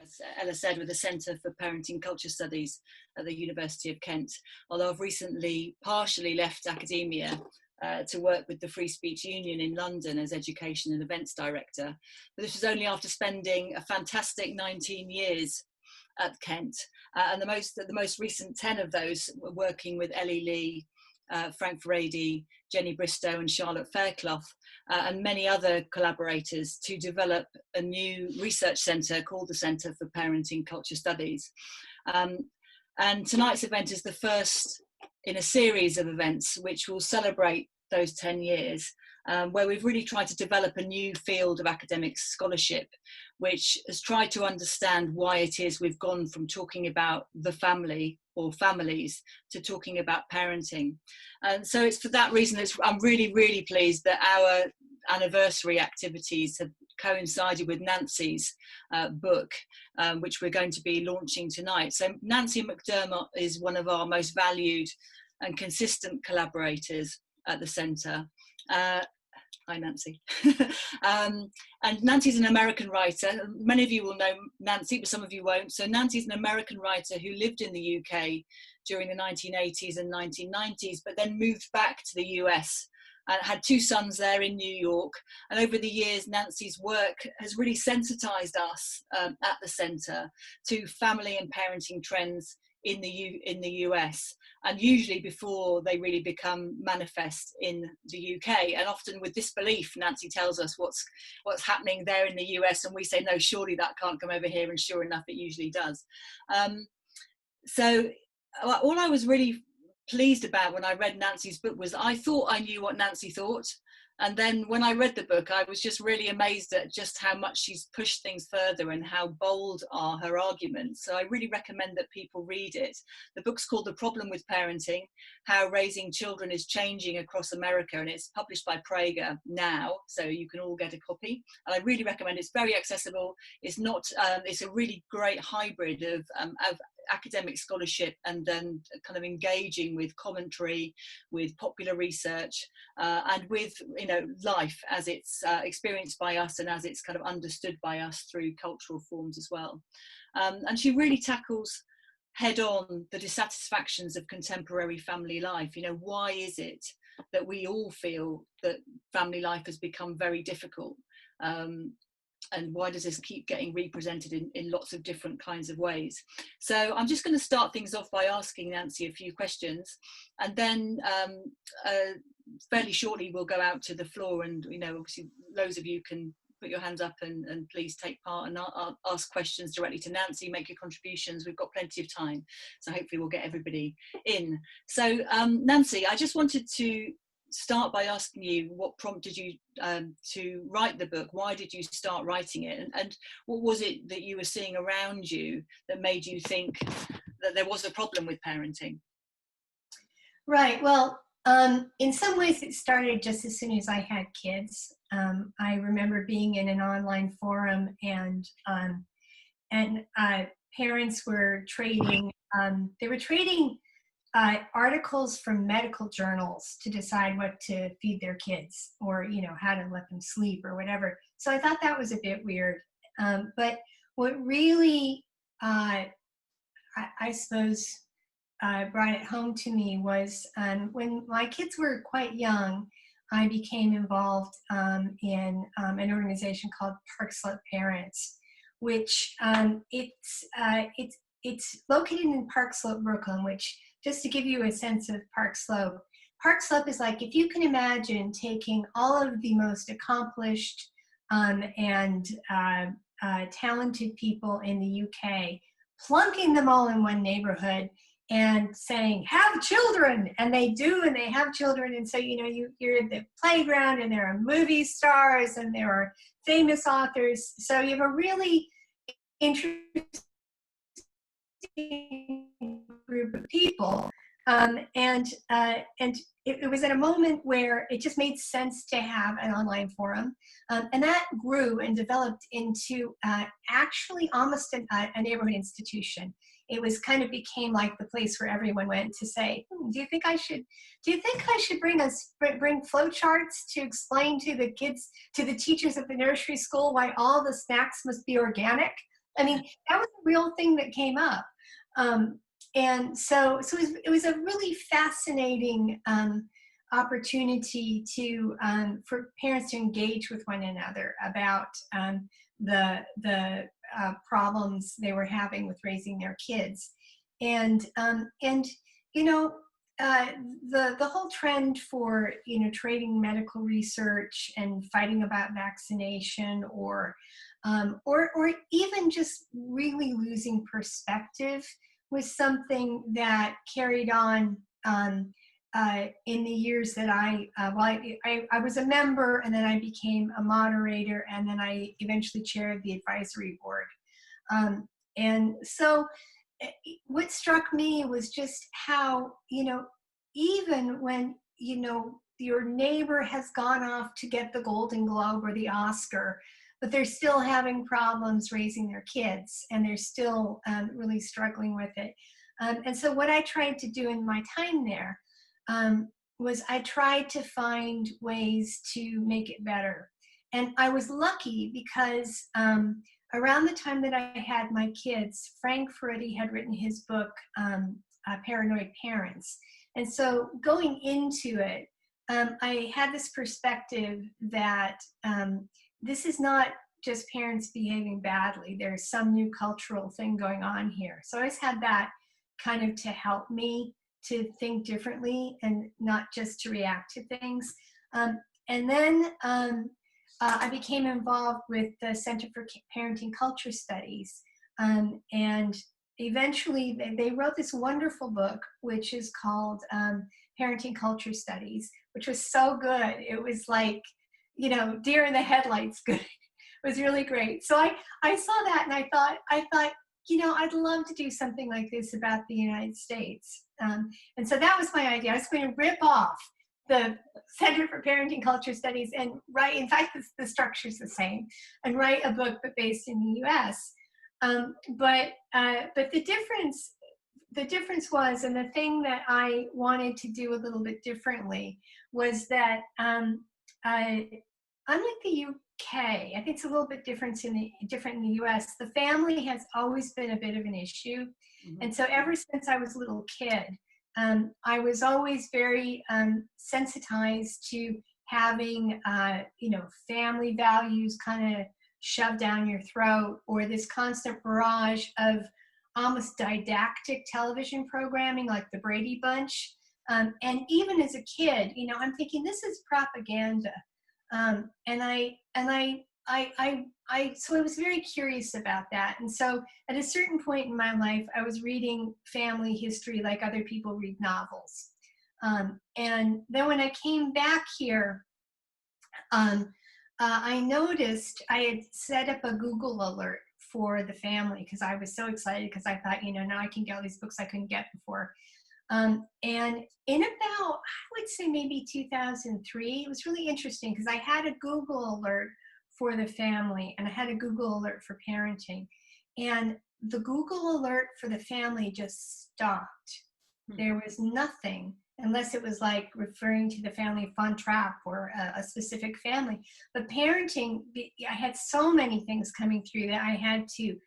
as Ella said, with the Centre for Parenting Culture Studies at the University of Kent, although I've recently partially left academia to work with the Free Speech Union in London as Education and Events Director. But this was only after spending a fantastic 19 years at Kent, and the most recent 10 of those were working with Ellie Lee, Frank Farady, Jenny Bristow and Charlotte Fairclough, and many other collaborators to develop a new research centre called the Centre for Parenting Culture Studies. And tonight's event is the first in a series of events which will celebrate those 10 years, where we've really tried to develop a new field of academic scholarship, which has tried to understand why it is we've gone from talking about the family or families to talking about parenting. And so it's for that reason I'm really, really pleased that our anniversary activities have coincided with Nancy's book, which we're going to be launching tonight. So Nancy McDermott is one of our most valued and consistent collaborators at the Centre. Hi, Nancy. And Nancy's an American writer. Many of you will know Nancy, but some of you won't. So Nancy's an American writer who lived in the UK during the 1980s and 1990s, but then moved back to the US and had 2 sons there in New York. And over the years, Nancy's work has really sensitized us at the Centre to family and parenting trends in the US, and usually before they really become manifest in the UK. And often with disbelief, Nancy tells us what's happening there in the US, and we say, no, surely that can't come over here, and sure enough, it usually does. So all I was really pleased about when I read Nancy's book was I thought I knew what Nancy thought. And then when I read the book, I was just really amazed at just how much she's pushed things further and how bold are her arguments. So I really recommend that people read it. The book's called The Problem with Parenting, How Raising Children is Changing Across America, and it's published by Prager now, so you can all get a copy. And I really recommend it. It's very accessible. It's not, it's a really great hybrid of academic scholarship and then kind of engaging with commentary, with popular research, and with life as it's experienced by us and as it's kind of understood by us through cultural forms as well. And she really tackles head on the dissatisfactions of contemporary family life. Why is it that we all feel that family life has become very difficult? And why does this keep getting represented in lots of different kinds of ways? So I'm just going to start things off by asking Nancy a few questions, and then fairly shortly we'll go out to the floor, and obviously loads of you can put your hands up and please take part and I'll ask questions directly to Nancy, make your contributions. We've got plenty of time, so hopefully we'll get everybody in. So Nancy, I just wanted to start by asking you what prompted you to write the book. Why did you start writing it, and what was it that you were seeing around you that made you think that there was a problem with parenting? Right, well, in some ways it started just as soon as I had kids. I remember being in an online forum, and parents were trading, articles from medical journals to decide what to feed their kids, or how to let them sleep or whatever. So I thought that was a bit weird. But what really, I suppose, brought it home to me was when my kids were quite young, I became involved in an organization called Park Slope Parents, which it's located in Park Slope, Brooklyn, which, just to give you a sense of Park Slope is like, if you can imagine taking all of the most accomplished and talented people in the UK, plunking them all in one neighborhood and saying, have children, and they do, and they have children. And so, you're at the playground, and there are movie stars, and there are famous authors. So you have a really interesting group of people, and it was at a moment where it just made sense to have an online forum, and that grew and developed into actually almost a neighborhood institution. It was kind of became like the place where everyone went to say, do you think I should bring flowcharts to explain to the kids, to the teachers at the nursery school, why all the snacks must be organic? I mean, that was a real thing that came up. And so it was a really fascinating opportunity to for parents to engage with one another about the problems they were having with raising their kids, and you know, the whole trend for, you know, trading medical research and fighting about vaccination, or even just really losing perspective, was something that carried on in the years that I was a member, and then I became a moderator, and then I eventually chaired the advisory board. And so what struck me was just how, you know, even when, you know, your neighbor has gone off to get the Golden Globe or the Oscar, but they're still having problems raising their kids, and they're still really struggling with it. And so what I tried to do in my time there was I tried to find ways to make it better. And I was lucky because around the time that I had my kids, Frank Ferretti had written his book, Paranoid Parents. And so going into it, I had this perspective that this is not just parents behaving badly. There's some new cultural thing going on here. So I always had that kind of to help me to think differently and not just to react to things. And then I became involved with the Center for Parenting Culture Studies. And eventually they wrote this wonderful book, which is called Parenting Culture Studies, which was so good. It was like, you know, deer in the headlights good. It was really great. So I saw that, and I thought, you know, I'd love to do something like this about the United States. And so that was my idea. I was going to rip off the Center for Parenting Culture Studies and write, in fact, the structure's the same, and write a book, but based in the US. But the difference was, and the thing that I wanted to do a little bit differently, was that unlike the UK, I think it's a little bit different in the US, the family has always been a bit of an issue. Mm-hmm. And so ever since I was a little kid, I was always very sensitized to having, you know, family values kind of shoved down your throat, or this constant barrage of almost didactic television programming like the Brady Bunch. And even as a kid, you know, I'm thinking, this is propaganda. So I was very curious about that. And so at a certain point in my life, I was reading family history like other people read novels. And then when I came back here, I noticed I had set up a Google alert for the family, because I was so excited, because I thought, you know, now I can get all these books I couldn't get before. And in about, I would say maybe 2003, it was really interesting, because I had a Google alert for the family, and I had a Google alert for parenting. And the Google alert for the family just stopped. There was nothing, unless it was like referring to the family fun trap or a specific family. But parenting, I had so many things coming through that I had to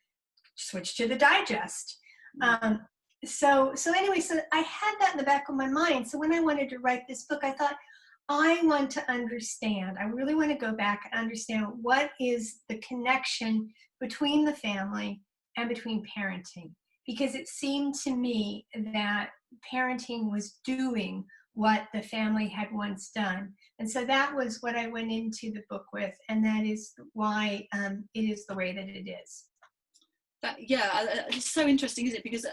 switch to the digest. So anyway, so I had that in the back of my mind. So when I wanted to write this book, I thought, I want to understand. I really want to go back and understand what is the connection between the family and between parenting. Because it seemed to me that parenting was doing what the family had once done. And so that was what I went into the book with, and that is why it is the way that it is. It's so interesting, isn't it? Because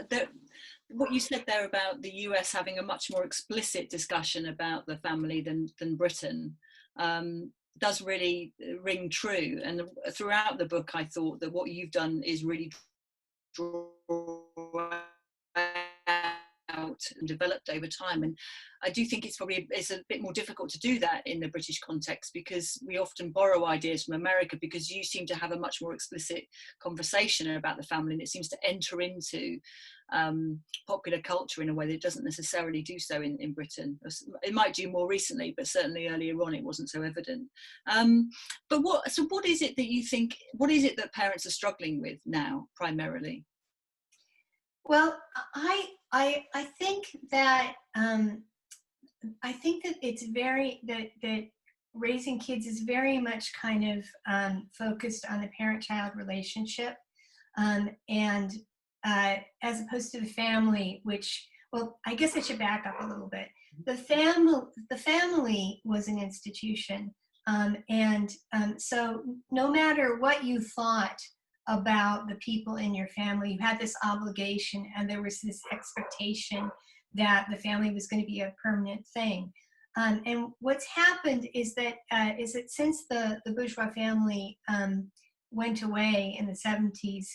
what you said there about the US having a much more explicit discussion about the family than Britain does really ring true. And throughout the book, I thought that what you've done is really draw out out and developed over time. And I do think it's a bit more difficult to do that in the British context, because we often borrow ideas from America, because you seem to have a much more explicit conversation about the family, and it seems to enter into popular culture in a way that it doesn't necessarily do so in Britain. It might do more recently, but certainly earlier on it wasn't so evident. But what is it that you think, what is it that parents are struggling with now primarily? Well, I think that it's very that raising kids is very much kind of focused on the parent-child relationship, and as opposed to the family, which, well, I guess I should back up a little bit. The family was an institution, and so no matter what you thought about the people in your family, you had this obligation, and there was this expectation that the family was going to be a permanent thing. And what's happened is that since the bourgeois family went away in the 70s,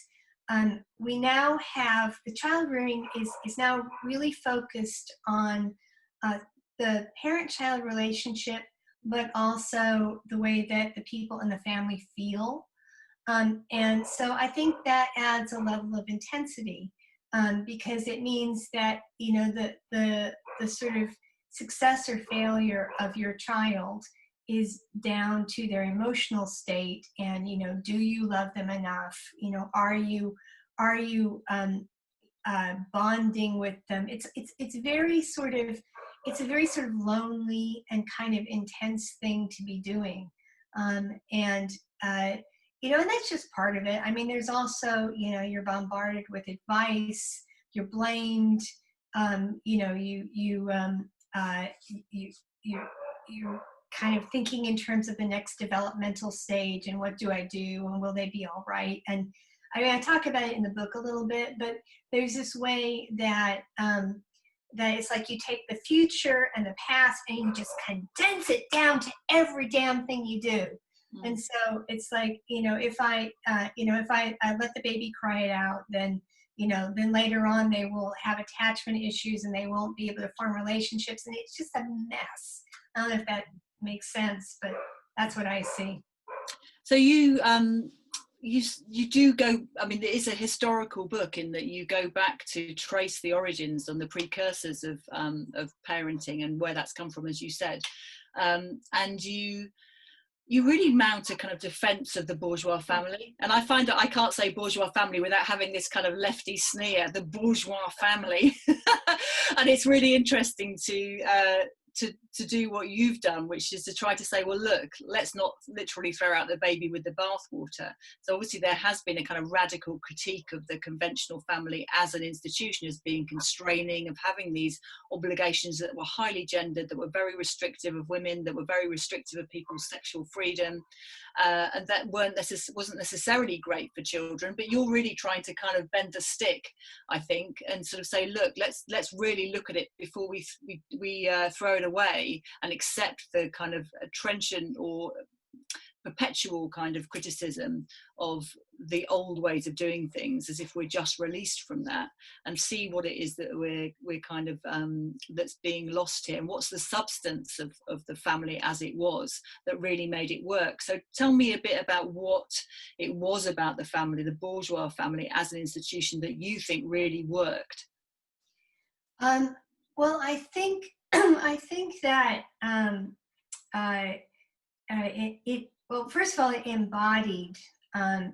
we now have, the child rearing is now really focused on the parent-child relationship, but also the way that the people in the family feel. And so I think that adds a level of intensity, because it means that, you know, the sort of success or failure of your child is down to their emotional state, and, you know, do you love them enough? You know, are you bonding with them? It's a very sort of lonely and kind of intense thing to be doing, and you know, and that's just part of it. I mean, there's also, you know, you're bombarded with advice, you're blamed, you know, you're kind of thinking in terms of the next developmental stage, and what do I do, and will they be all right? And I mean, I talk about it in the book a little bit, but there's this way that that it's like you take the future and the past and you just condense it down to every damn thing you do. And so it's like, you know, if I let the baby cry it out, then, you know, then later on they will have attachment issues and they won't be able to form relationships, and it's just a mess. I don't know if that makes sense, but that's what I see. So you do go, I mean, it is a historical book in that you go back to trace the origins and the precursors of parenting and where that's come from, as you said, and you really mount a kind of defense of the bourgeois family. And I find that I can't say bourgeois family without having this kind of lefty sneer, the bourgeois family. And it's really interesting to do what you've done, which is to try to say, well, look, let's not literally throw out the baby with the bathwater. So obviously there has been a kind of radical critique of the conventional family as an institution, as being constraining, of having these obligations that were highly gendered, that were very restrictive of women, that were very restrictive of people's sexual freedom, and that wasn't necessarily great for children. But you're really trying to kind of bend the stick, I think, and sort of say, look, let's really look at it before we throw it away and accept the kind of trenchant or perpetual kind of criticism of the old ways of doing things, as if we're just released from that, and see what it is that we're kind of that's being lost here, and what's the substance of the family as it was that really made it work. So tell me a bit about what it was about the family, the bourgeois family as an institution, that you think really worked. Well, I think that well, first of all, it embodied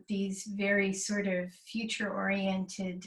these very sort of future-oriented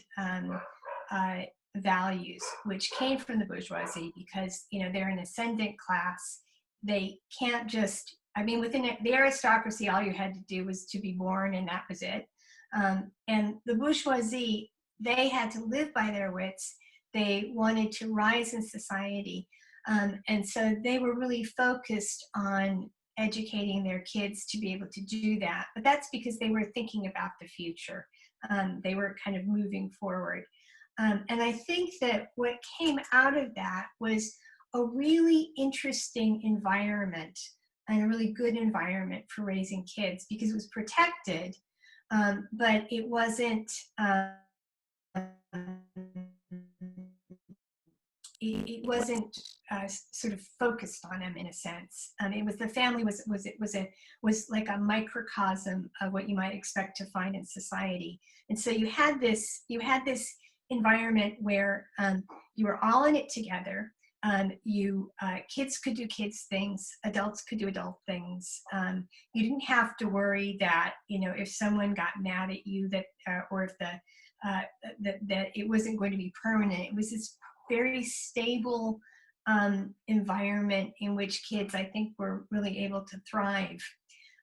values, which came from the bourgeoisie, because, you know, they're an ascendant class. They can't just, I mean, within the aristocracy, all you had to do was to be born, and that was it. And the bourgeoisie, they had to live by their wits. They wanted to rise in society. And so they were really focused on educating their kids to be able to do that. But that's because they were thinking about the future. They were kind of moving forward. And I think that what came out of that was a really interesting environment, and a really good environment for raising kids, because it was protected, but it wasn't it wasn't sort of focused on them in a sense. It was the family was like a microcosm of what you might expect to find in society. And so you had this environment where you were all in it together. Kids could do kids things, adults could do adult things. You didn't have to worry that, if someone got mad at you, that or if that it wasn't going to be permanent. It was this very stable environment in which kids, I think, were really able to thrive.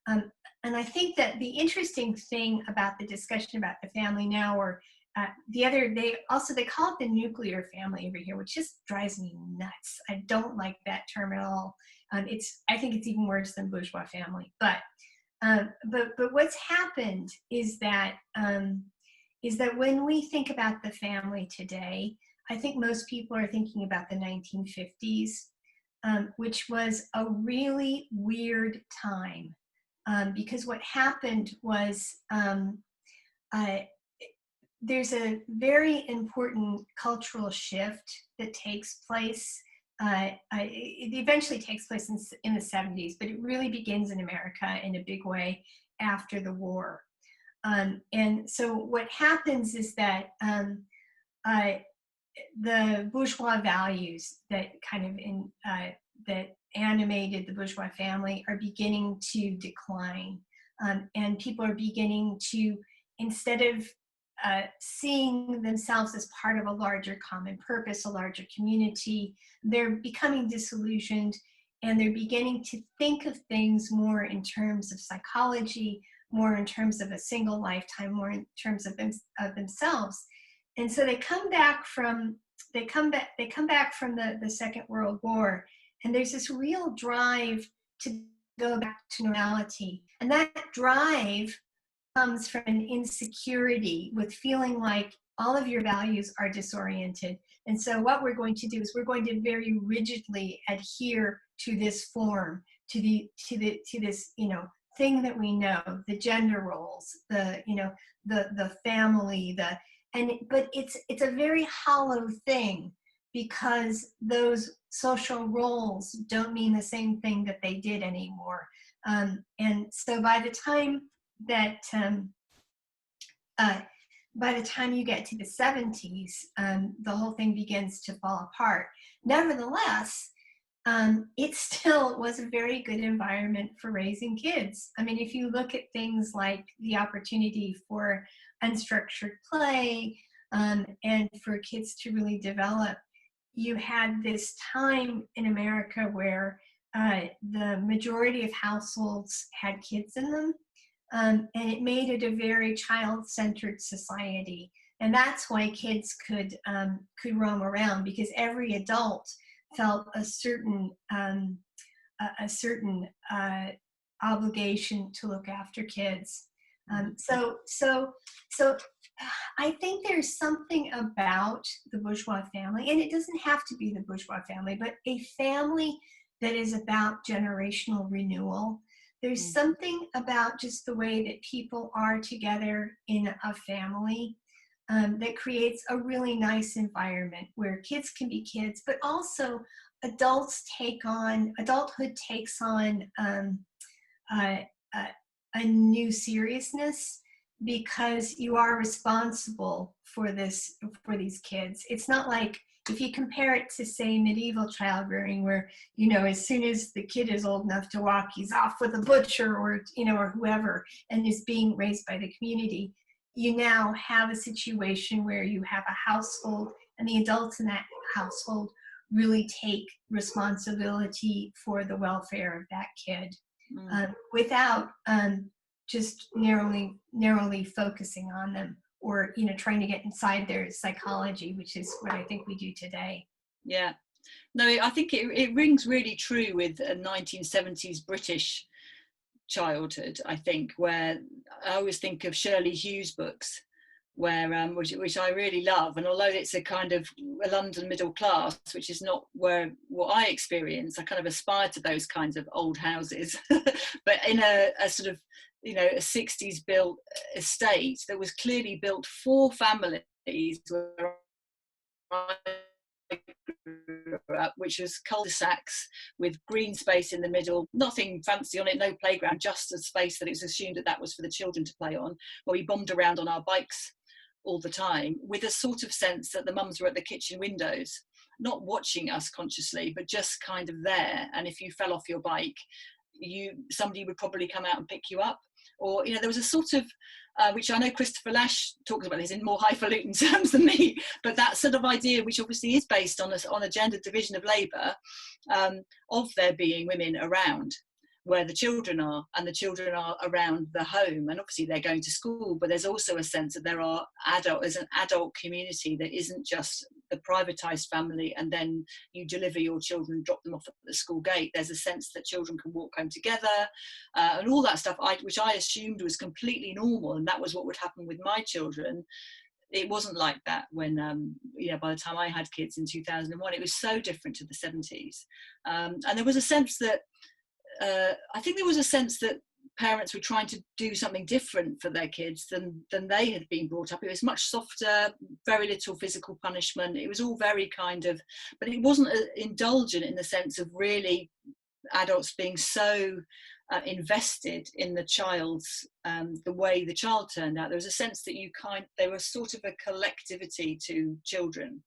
And I think that the interesting thing about the discussion about the family now, or they call it the nuclear family over here, which just drives me nuts. I don't like that term at all. I think it's even worse than bourgeois family. But what's happened is that when we think about the family today, I think most people are thinking about the 1950s, which was a really weird time, because what happened was there's a very important cultural shift that takes place. It eventually takes place in the 70s, but it really begins in America in a big way after the war. And so what happens is that the bourgeois values that that animated the bourgeois family are beginning to decline, and people are beginning to, instead of seeing themselves as part of a larger common purpose, a larger community, they're becoming disillusioned, and they're beginning to think of things more in terms of psychology, more in terms of a single lifetime, more in terms of themselves. And so they come back from the Second World War, and there's this real drive to go back to normality. And that drive comes from an insecurity with feeling like all of your values are disoriented. And so what we're going to do is we're going to very rigidly adhere to this form, to this, thing that we know, the gender roles, the family, but it's a very hollow thing, because those social roles don't mean the same thing that they did anymore. And so by the time you get to the 70s, the whole thing begins to fall apart. Nevertheless, it still was a very good environment for raising kids. I mean, if you look at things like the opportunity for unstructured play, and for kids to really develop, you had this time in America where the majority of households had kids in them, and it made it a very child-centered society. And that's why kids could roam around, because every adult felt a certain obligation to look after kids. So I think there's something about the bourgeois family, and it doesn't have to be the bourgeois family, but a family that is about generational renewal. There's something about just the way that people are together in a family that creates a really nice environment where kids can be kids, but also adulthood takes on a new seriousness, because you are responsible for these kids. It's not like, if you compare it to, say, medieval child rearing, where, as soon as the kid is old enough to walk, he's off with a butcher or whoever, and is being raised by the community. You now have a situation where you have a household, and the adults in that household really take responsibility for the welfare of that kid, without just narrowly focusing on them, or trying to get inside their psychology, which is what I think we do today. Yeah, no, I think it rings really true with a 1970s British childhood, I think, where I always think of Shirley Hughes' books, where which I really love, and although it's a kind of a London middle class, which is not what I experience, I kind of aspire to those kinds of old houses, but in a sort of a 60s built estate that was clearly built for families, where I grew up, which was cul-de-sacs with green space in the middle, nothing fancy on it, no playground, just a space that it was assumed that that was for the children to play on, where we bombed around on our bikes all the time, with a sort of sense that the mums were at the kitchen windows, not watching us consciously, but just kind of there. And if you fell off your bike, somebody would probably come out and pick you up. Or, you know, there was a sort of, which I know Christopher Lash talks about this in more highfalutin terms than me, but that sort of idea, which obviously is based on a gender division of labour, of there being women around where the children are, and the children are around the home, and obviously they're going to school, but there's also a sense that there's an adult community that isn't just the privatised family and then you deliver your children, drop them off at the school gate. There's a sense that children can walk home together, and all that stuff, which I assumed was completely normal, and that was what would happen with my children. It wasn't like that when, by the time I had kids in 2001, it was so different to the 70s. And there was a sense that, I think there was a sense that parents were trying to do something different for their kids than they had been brought up. It was much softer, very little physical punishment. It was all very kind of, but it wasn't indulgent in the sense of really adults being so invested in the child's, the way the child turned out. There was a sense that there was sort of a collectivity to children,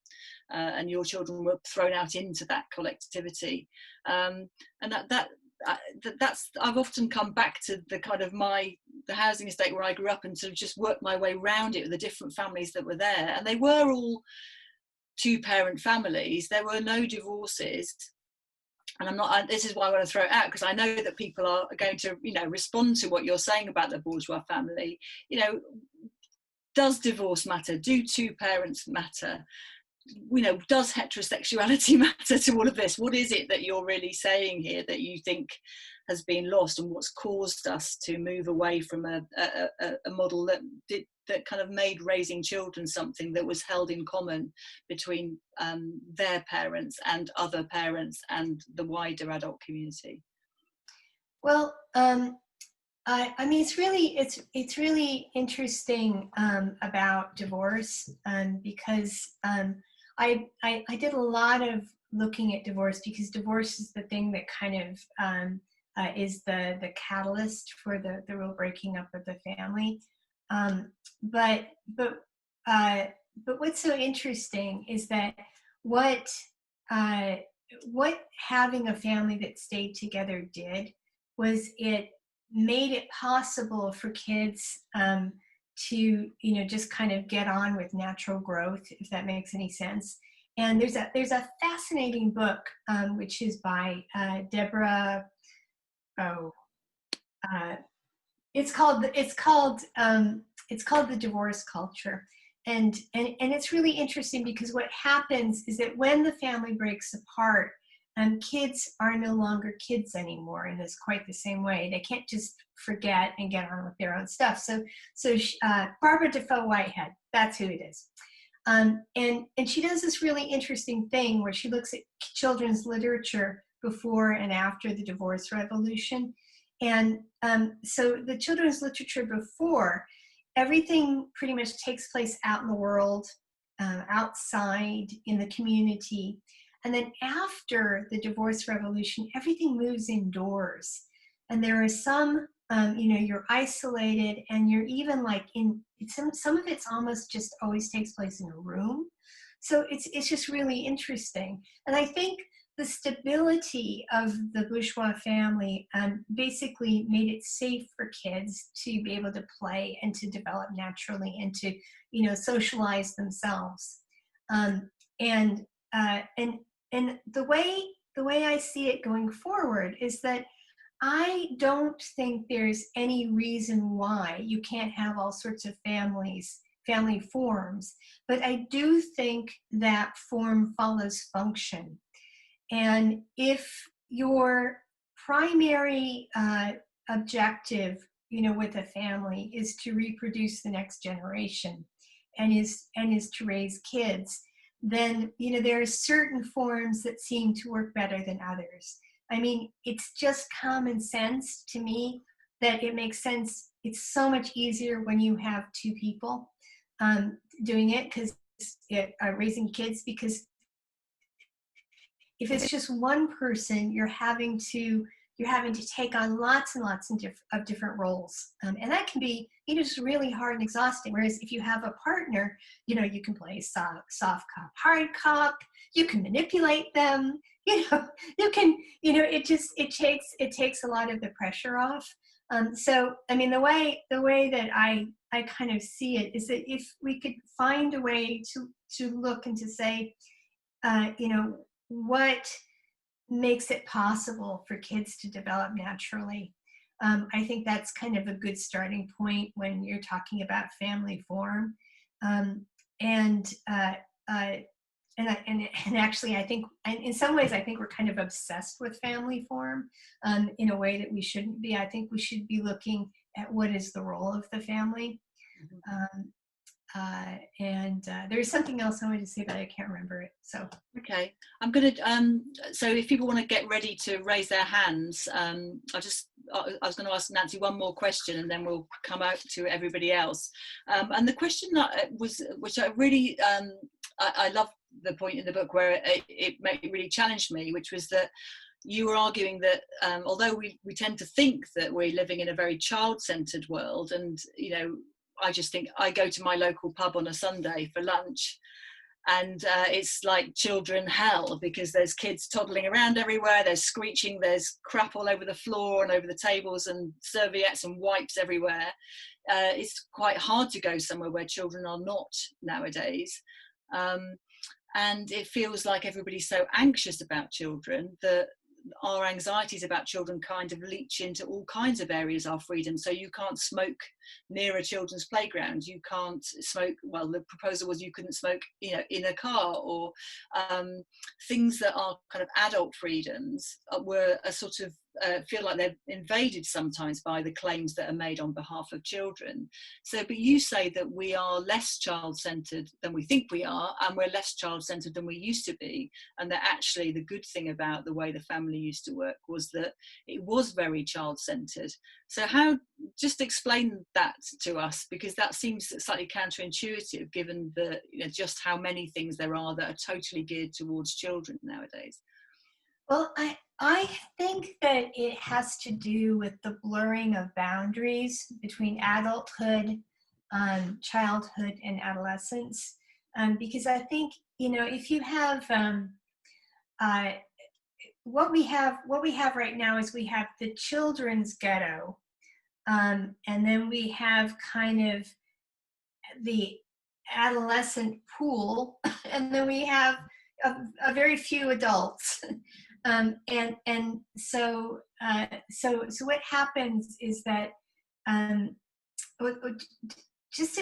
and your children were thrown out into that collectivity. And that's I've often come back to the kind of the housing estate where I grew up, and sort of just worked my way around it with the different families that were there, and they were all two-parent families. There were no divorces, and this is why I want to throw it out, because I know that people are going to, respond to what you're saying about the bourgeois family. Does divorce matter? Do two parents matter? Does heterosexuality matter to all of this? What is it that you're really saying here that you think has been lost, and what's caused us to move away from a model that kind of made raising children something that was held in common between their parents and other parents and the wider adult community? Well, I mean, it's really interesting about divorce, because I did a lot of looking at divorce, because divorce is the thing that kind of is the catalyst for the real breaking up of the family. But what's so interesting is that what having a family that stayed together did was it made it possible for kids to just kind of get on with natural growth, if that makes any sense. And there's a fascinating book which is by Deborah. It's called The Divorce Culture, and it's really interesting, because what happens is that when the family breaks apart, kids are no longer kids anymore in this quite the same way. They can't just forget and get on with their own stuff. So Barbara Defoe Whitehead, that's who it is. And she does this really interesting thing where she looks at children's literature before and after the divorce revolution. And so the children's literature before, everything pretty much takes place out in the world, outside in the community. And then after the divorce revolution, everything moves indoors. And there are some, you're isolated, and you're even like some of it's almost just always takes place in a room. So it's just really interesting. And I think the stability of the bourgeois family basically made it safe for kids to be able to play and to develop naturally and to, socialize themselves. And the way I see it going forward is that I don't think there's any reason why you can't have all sorts of family forms, but I do think that form follows function. And if your primary objective, with a family is to reproduce the next generation and is to raise kids, then there are certain forms that seem to work better than others. I mean, it's just common sense to me that it makes sense. It's so much easier when you have two people doing it, because raising kids, because if it's just one person, you're having to take on lots and lots of different roles, and that can be, just really hard and exhausting. Whereas if you have a partner, you can play soft cop, hard cop. You can manipulate them. You can, it takes a lot of the pressure off. So I mean, the way that I kind of see it is that if we could find a way to look and to say, what makes it possible for kids to develop naturally. I think that's kind of a good starting point when you're talking about family form. And actually, I think, in some ways, I think we're kind of obsessed with family form in a way that we shouldn't be. I think we should be looking at what is the role of the family. There's something else I wanted to say, but I can't remember it. So okay, I'm going to. So if people want to get ready to raise their hands, I was going to ask Nancy one more question, and then we'll come out to everybody else. And the question that which I really, I love the point in the book where it really challenged me, which was that you were arguing that although we tend to think that we're living in a very child-centered world, and I just think I go to my local pub on a Sunday for lunch, and it's like children hell, because there's kids toddling around everywhere, there's screeching, there's crap all over the floor and over the tables, and serviettes and wipes everywhere. It's quite hard to go somewhere where children are not nowadays. And it feels like everybody's so anxious about children that our anxieties about children kind of leach into all kinds of areas of our freedom. So you can't smoke near a children's playground. You can't smoke, well, the proposal was you couldn't smoke, in a car, or things that are kind of adult freedoms were a sort of feel like they're invaded sometimes by the claims that are made on behalf of children. So, but you say that we are less child-centered than we think we are, and we're less child-centered than we used to be, and that actually the good thing about the way the family used to work was that it was very child-centered. So just explain that to us, because that seems slightly counterintuitive given the just how many things there are that are totally geared towards children nowadays. Well, I think that it has to do with the blurring of boundaries between adulthood, childhood, and adolescence. Because I think, if you have what we have right now is we have the children's ghetto, and then we have kind of the adolescent pool, and then we have a very few adults. So what happens is that just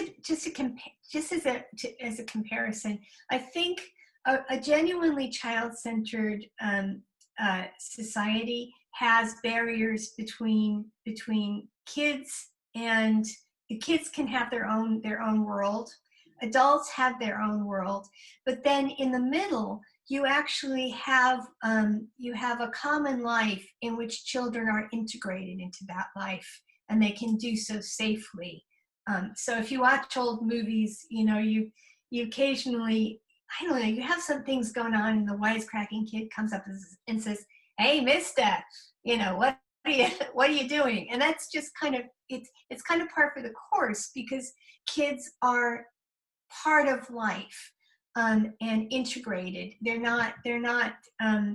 as a comparison, I think a genuinely child-centered society has barriers between kids, and the kids can have their own world. Adults have their own world, but then in the middle, you actually have a common life in which children are integrated into that life, and they can do so safely. So if you watch old movies, you occasionally, I don't know, you have some things going on, and the wisecracking kid comes up and says, "Hey, mister, what are you doing?" And that's just kind of, it's kind of par for the course, because kids are part of life. And integrated. They're not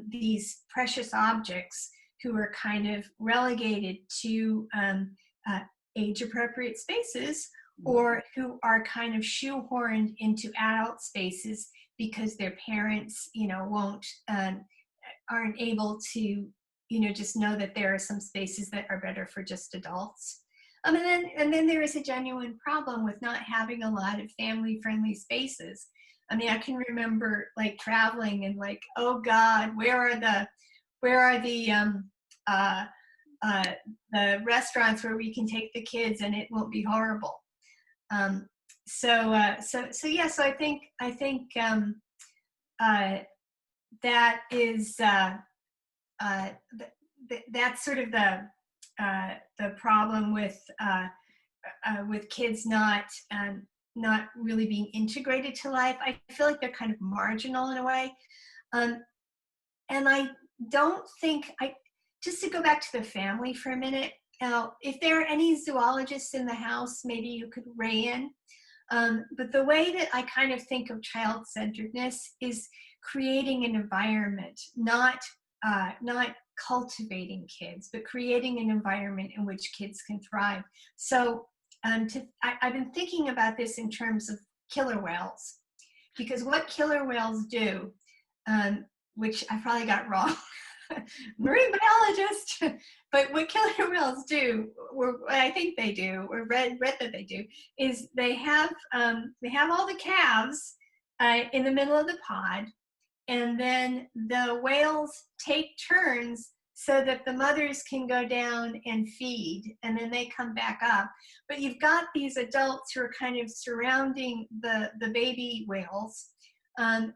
these precious objects who are kind of relegated to age-appropriate spaces, or who are kind of shoehorned into adult spaces because their parents, aren't able to, just know that there are some spaces that are better for just adults. And then there is a genuine problem with not having a lot of family-friendly spaces. I mean, I can remember like traveling and like, oh God, where are the restaurants where we can take the kids and it won't be horrible. So I think that is that's sort of the problem with kids not really being integrated to life. I feel like they're kind of marginal in a way. I don't think, just to go back to the family for a minute, if there are any zoologists in the house, maybe you could weigh in. But the way that I kind of think of child-centeredness is creating an environment, not cultivating kids, but creating an environment in which kids can thrive. So I've been thinking about this in terms of killer whales, because what killer whales do, which I probably got wrong, marine biologist, but what killer whales do, or what I think they do, or read that they do, is they have all the calves in the middle of the pod, and then the whales take turns so that the mothers can go down and feed, and then they come back up. But you've got these adults who are kind of surrounding the baby whales, and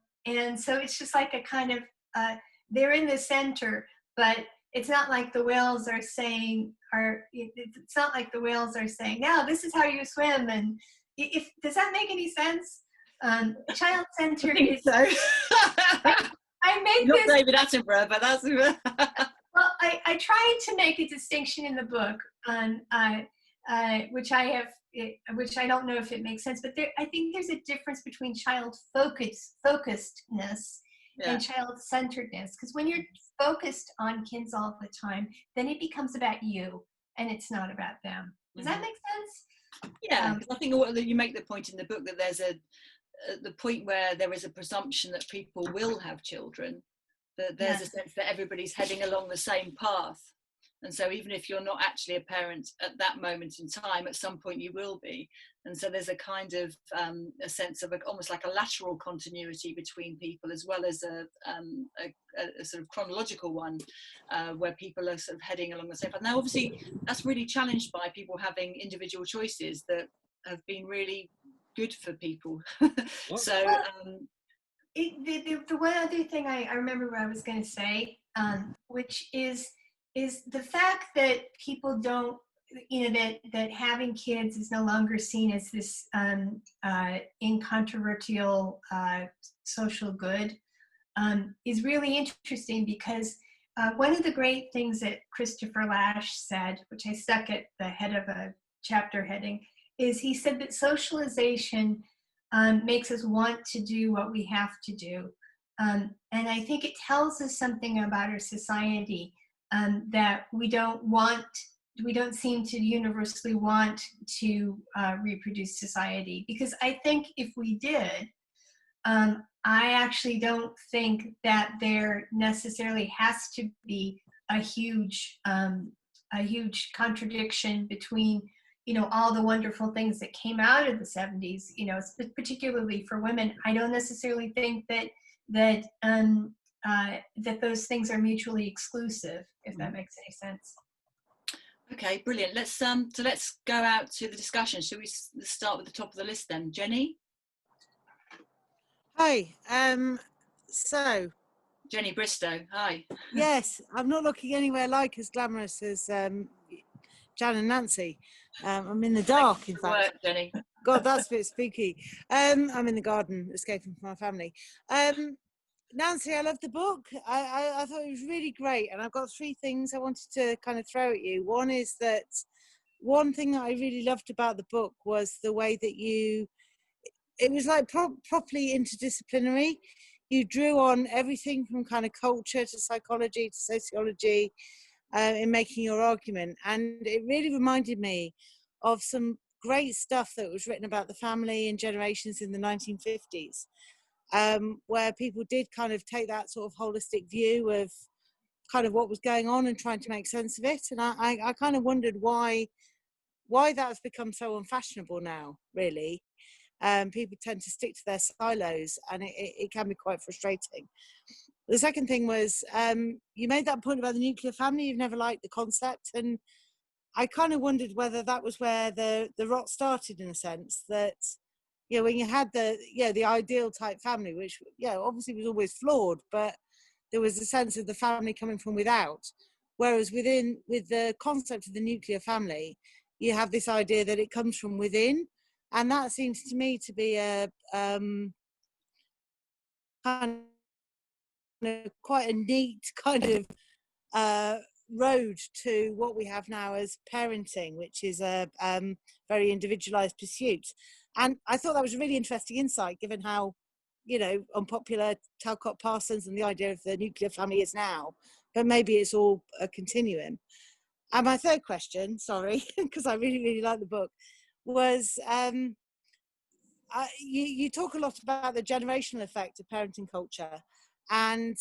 so it's just like a kind of they're in the center, but it's not like the whales are saying, it's not like the whales are saying, now this is how you swim. And does that make any sense? Child-centered is, so. I make Not this, David Attenborough, but that's well, I tried to make a distinction in the book on which I don't know if it makes sense, but I think there's a difference between focusedness and child-centeredness, because when you're focused on kids all the time, then it becomes about you and it's not about them. Does that make sense? Yeah, because I think you make the point in the book that there's the point where there is a presumption that people will have children, that there's a sense that everybody's heading along the same path. And so even if you're not actually a parent at that moment in time, at some point you will be. And so there's a kind of a sense of almost like a lateral continuity between people, as well as a sort of chronological one, where people are sort of heading along the same path. Now, obviously, that's really challenged by people having individual choices that have been really good for people. So the one other thing I remember what I was going to say, which is the fact that people don't, that having kids is no longer seen as this incontrovertible social good, is really interesting, because one of the great things that Christopher Lasch said, which I stuck at the head of a chapter heading, is he said that socialization makes us want to do what we have to do. And I think it tells us something about our society, that we don't seem to universally want to reproduce society. Because I think if we did, I actually don't think that there necessarily has to be a huge contradiction between, all the wonderful things that came out of the 70s, particularly for women. I don't necessarily think that those things are mutually exclusive, if that makes any sense. Okay, brilliant. Let's go out to the discussion. Shall we start with the top of the list then? Jenny? Hi. So Jenny Bristow, hi. Yes, I'm not looking anywhere like as glamorous as Jan and Nancy. I'm in the dark, in fact. Work, Jenny. God, that's a bit spooky. I'm in the garden, escaping from my family. Nancy, I love the book. I thought it was really great, and I've got three things I wanted to kind of throw at you. One is that one thing that I really loved about the book was the way that it was like properly interdisciplinary. You drew on everything from kind of culture to psychology to sociology in making your argument. And it really reminded me of some great stuff that was written about the family and generations in the 1950s, where people did kind of take that sort of holistic view of kind of what was going on and trying to make sense of it. And I kind of wondered why that's become so unfashionable now, really. People tend to stick to their silos, and it can be quite frustrating. The second thing was, you made that point about the nuclear family. You've never liked the concept, and I kind of wondered whether that was where the rot started, in a sense, that, when you had the ideal type family, which, obviously was always flawed, but there was a sense of the family coming from without. Whereas with the concept of the nuclear family, you have this idea that it comes from within. And that seems to me to be a kind quite a neat kind of road to what we have now as parenting, which is a very individualized pursuit. And I thought that was a really interesting insight, given how, you know, unpopular Talcott Parsons and the idea of the nuclear family is now, but maybe it's all a continuum. And my third question, sorry, because I really, really like the book, was you talk a lot about the generational effect of parenting culture and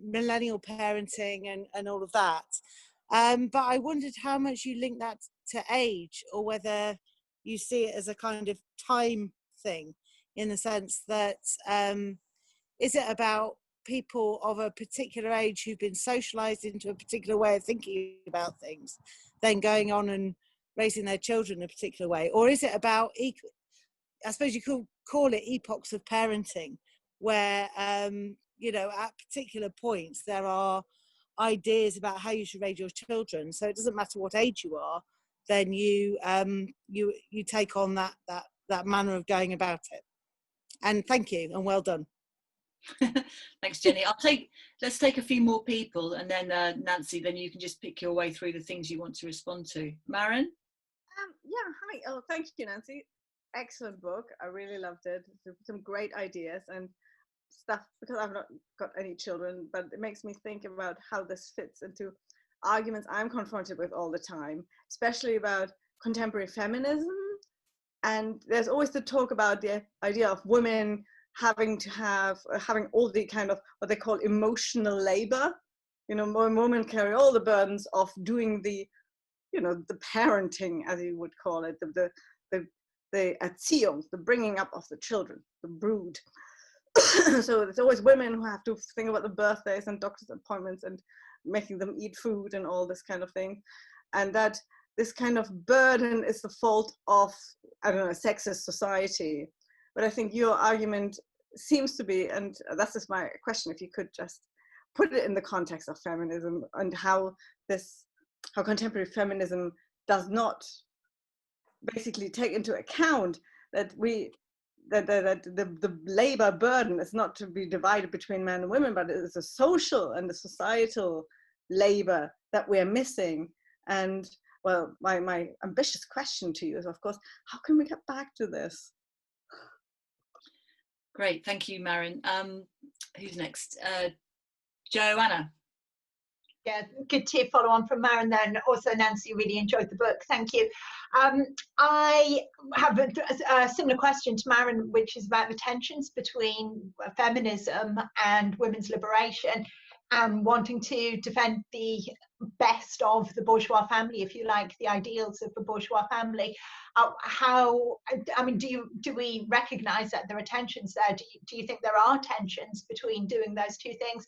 millennial parenting and all of that. But I wondered how much you link that to age, or whether you see it as a kind of time thing, in the sense that is it about people of a particular age who've been socialized into a particular way of thinking about things, then going on and raising their children in a particular way? Or is it about, I suppose you could call it epochs of parenting, where, you know, at particular points there are ideas about how you should raise your children. So it doesn't matter what age you are, then you take on that manner of going about it. And thank you, and well done. Thanks, Jenny. Let's take a few more people, and then Nancy, then you can just pick your way through the things you want to respond to. Maren? Yeah, hi. Oh, thank you, Nancy. Excellent book. I really loved it. Some great ideas and stuff, because I've not got any children, but it makes me think about how this fits into arguments I'm confronted with all the time, especially about contemporary feminism. And there's always the talk about the idea of women having all the kind of what they call emotional labor. You know, women carry all the burdens of doing the, you know, the parenting, as you would call it, the Erziehung, the bringing up of the children, the brood. So it's always women who have to think about the birthdays and doctor's appointments and making them eat food and all this kind of thing. And that this kind of burden is the fault of, I don't know, a sexist society. But I think your argument seems to be, and that's just my question, if you could just put it in the context of feminism and how contemporary feminism does not basically take into account that the labor burden is not to be divided between men and women, but it is a social and a societal labor that we're missing. And well, my ambitious question to you is, of course, how can we get back to this? Great, thank you, Maren. Who's next? Joanna. Yeah, good to follow on from Maren then. Also, Nancy, really enjoyed the book. Thank you. I have a similar question to Maren, which is about the tensions between feminism and women's liberation, and wanting to defend the best of the bourgeois family, if you like, the ideals of the bourgeois family. Do we recognize that there are tensions there? Do you think there are tensions between doing those two things?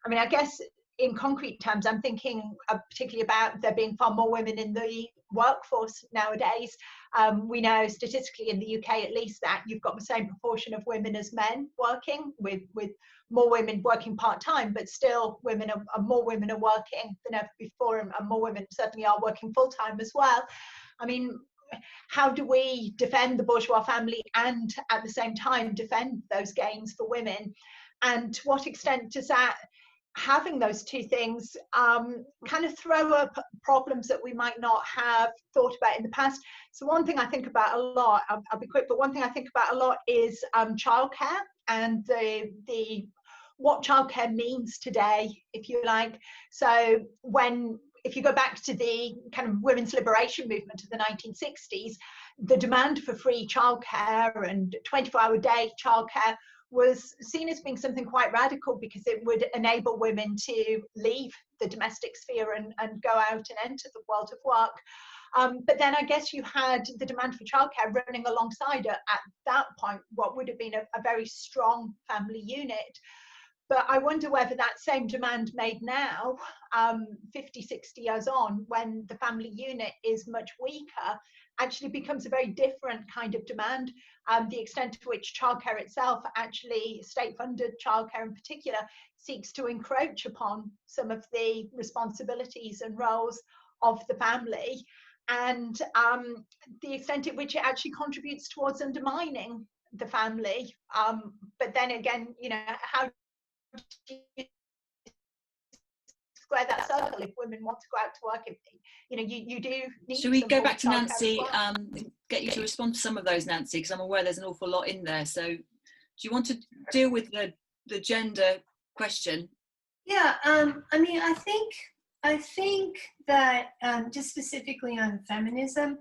I mean, I guess in concrete terms, I'm thinking particularly about there being far more women in the workforce nowadays. We know statistically in the UK, at least, that you've got the same proportion of women as men working, with more women working part-time, but still more women are working than ever before, and more women certainly are working full-time as well. I mean, how do we defend the bourgeois family and at the same time defend those gains for women? And to what extent does that, having those two things, kind of throw up problems that we might not have thought about in the past? So one thing I think about a lot, I'll be quick, but one thing I think about a lot is childcare, and what childcare means today, if you like. So if you go back to the kind of women's liberation movement of the 1960s, the demand for free childcare and 24-hour day childcare was seen as being something quite radical, because it would enable women to leave the domestic sphere and go out and enter the world of work. But then I guess you had the demand for childcare running alongside at that point what would have been a very strong family unit. But I wonder whether that same demand made now, 50, 60 years on, when the family unit is much weaker, actually becomes a very different kind of demand. The extent to which childcare itself, actually state-funded childcare in particular, seeks to encroach upon some of the responsibilities and roles of the family, and the extent at which it actually contributes towards undermining the family. But then again, you know, how do you square that circle if women want to go out to work. If you do need. Should we go back to childcare Nancy? as well. Get you to respond to some of those, Nancy, because I'm aware there's an awful lot in there. So, do you want to deal with the gender question? Yeah, I mean, I think that just specifically on feminism,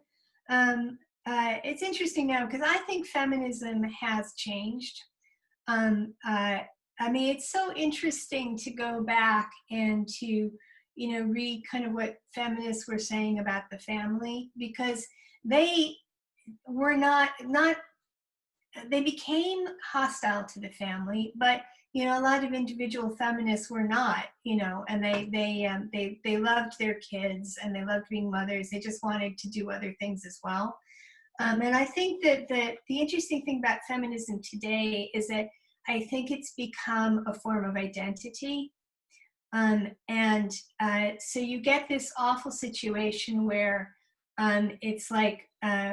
it's interesting now because I think feminism has changed. I mean, it's so interesting to go back and to, read kind of what feminists were saying about the family, because they were not they became hostile to the family, but a lot of individual feminists were not, and they loved their kids and they loved being mothers. They just wanted to do other things as well. And I think that the interesting thing about feminism today is that I think it's become a form of identity. So you get this awful situation where it's like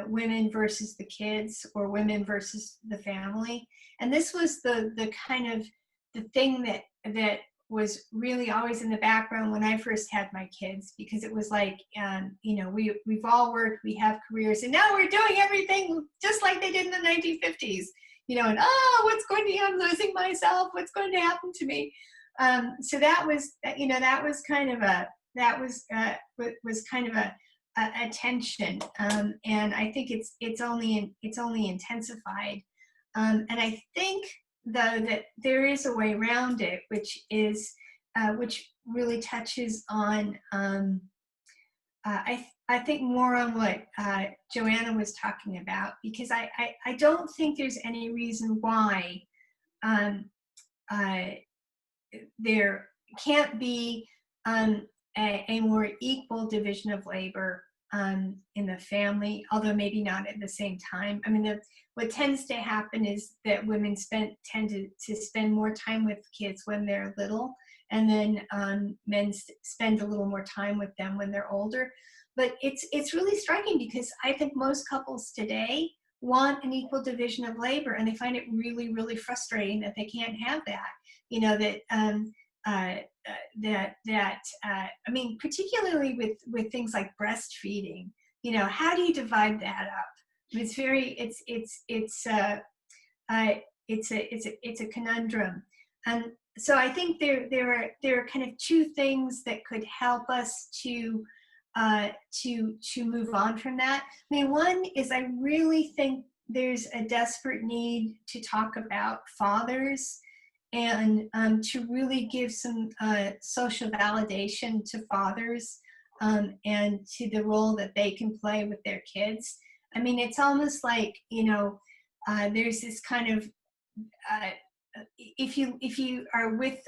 women versus the kids, or women versus the family. And this was the kind of the thing that was really always in the background when I first had my kids, because it was like, we've all worked, we have careers, and now we're doing everything just like they did in the 1950s, and what's going to I'm losing myself, what's going to happen to me? So that was kind of a tension, and I think it's only intensified, and I think though that there is a way around it, which really touches on I think more on what Joanna was talking about, because I don't think there's any reason why there can't be a more equal division of labor in the family, although maybe not at the same time. I mean, what tends to happen is that women tend to spend more time with kids when they're little, and then men spend a little more time with them when they're older. But it's really striking, because I think most couples today want an equal division of labor, and they find it really, really frustrating that they can't have that. I mean, particularly with things like breastfeeding, how do you divide that up? It's a conundrum. And so I think there are kind of two things that could help us to move on from that. I mean, one is I really think there's a desperate need to talk about fathers, and to really give some social validation to fathers, and to the role that they can play with their kids. I mean, it's almost like, there's this kind of, if you are with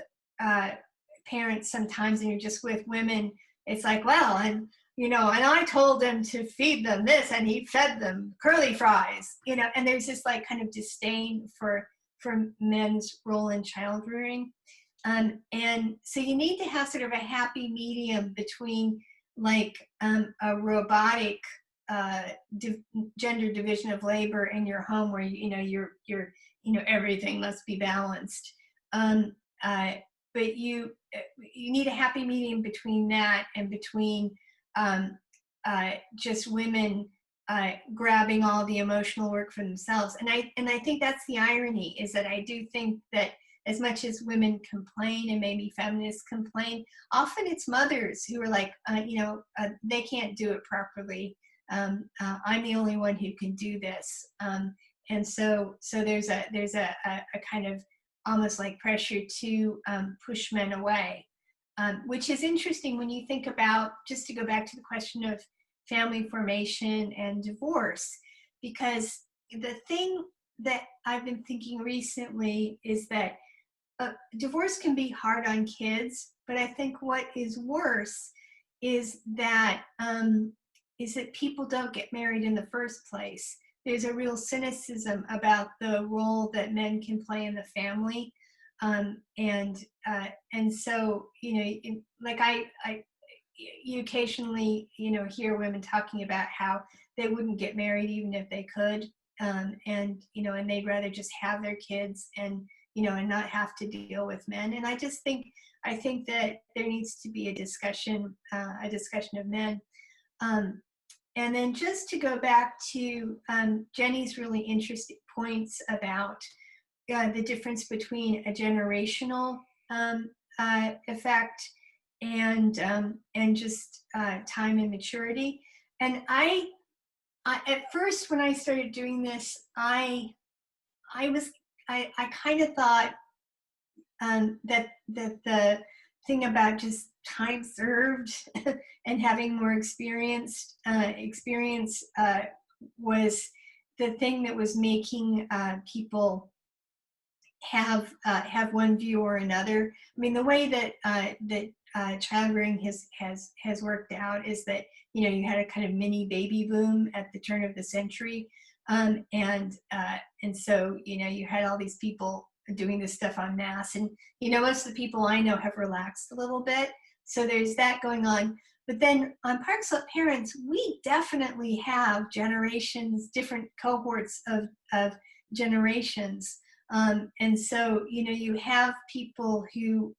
parents sometimes and you're just with women, it's like, well, and I told him to feed them this and he fed them curly fries, and there's this like kind of disdain for men's role in child rearing. And so you need to have sort of a happy medium between like a robotic gender division of labor in your home, where you're everything must be balanced, but you need a happy medium between that and between just women grabbing all the emotional work for themselves. And I think that's the irony, is that I do think that as much as women complain, and maybe feminists complain, often it's mothers who are like, they can't do it properly. I'm the only one who can do this. And so there's a kind of almost like pressure to push men away, which is interesting when you think about, just to go back to the question of family formation and divorce, because the thing that I've been thinking recently is that divorce can be hard on kids, but I think what is worse is that people don't get married in the first place. There's a real cynicism about the role that men can play in the family, and so you occasionally hear women talking about how they wouldn't get married even if they could, and and they'd rather just have their kids and and not have to deal with men. And I think that there needs to be a discussion of men. And then just to go back to Jenny's really interesting points about the difference between a generational effect and just time and maturity. And I at first, when I started doing this, I kind of thought that the thing about just time served and having more experience was the thing that was making people have one view or another. I mean, the way that child rearing has worked out is that you had a kind of mini baby boom at the turn of the century, and so you had all these people doing this stuff en masse, and most of the people I know have relaxed a little bit, so there's that going on. But then on Park Slope Parents, we definitely have generations, different cohorts of generations, and so you have people who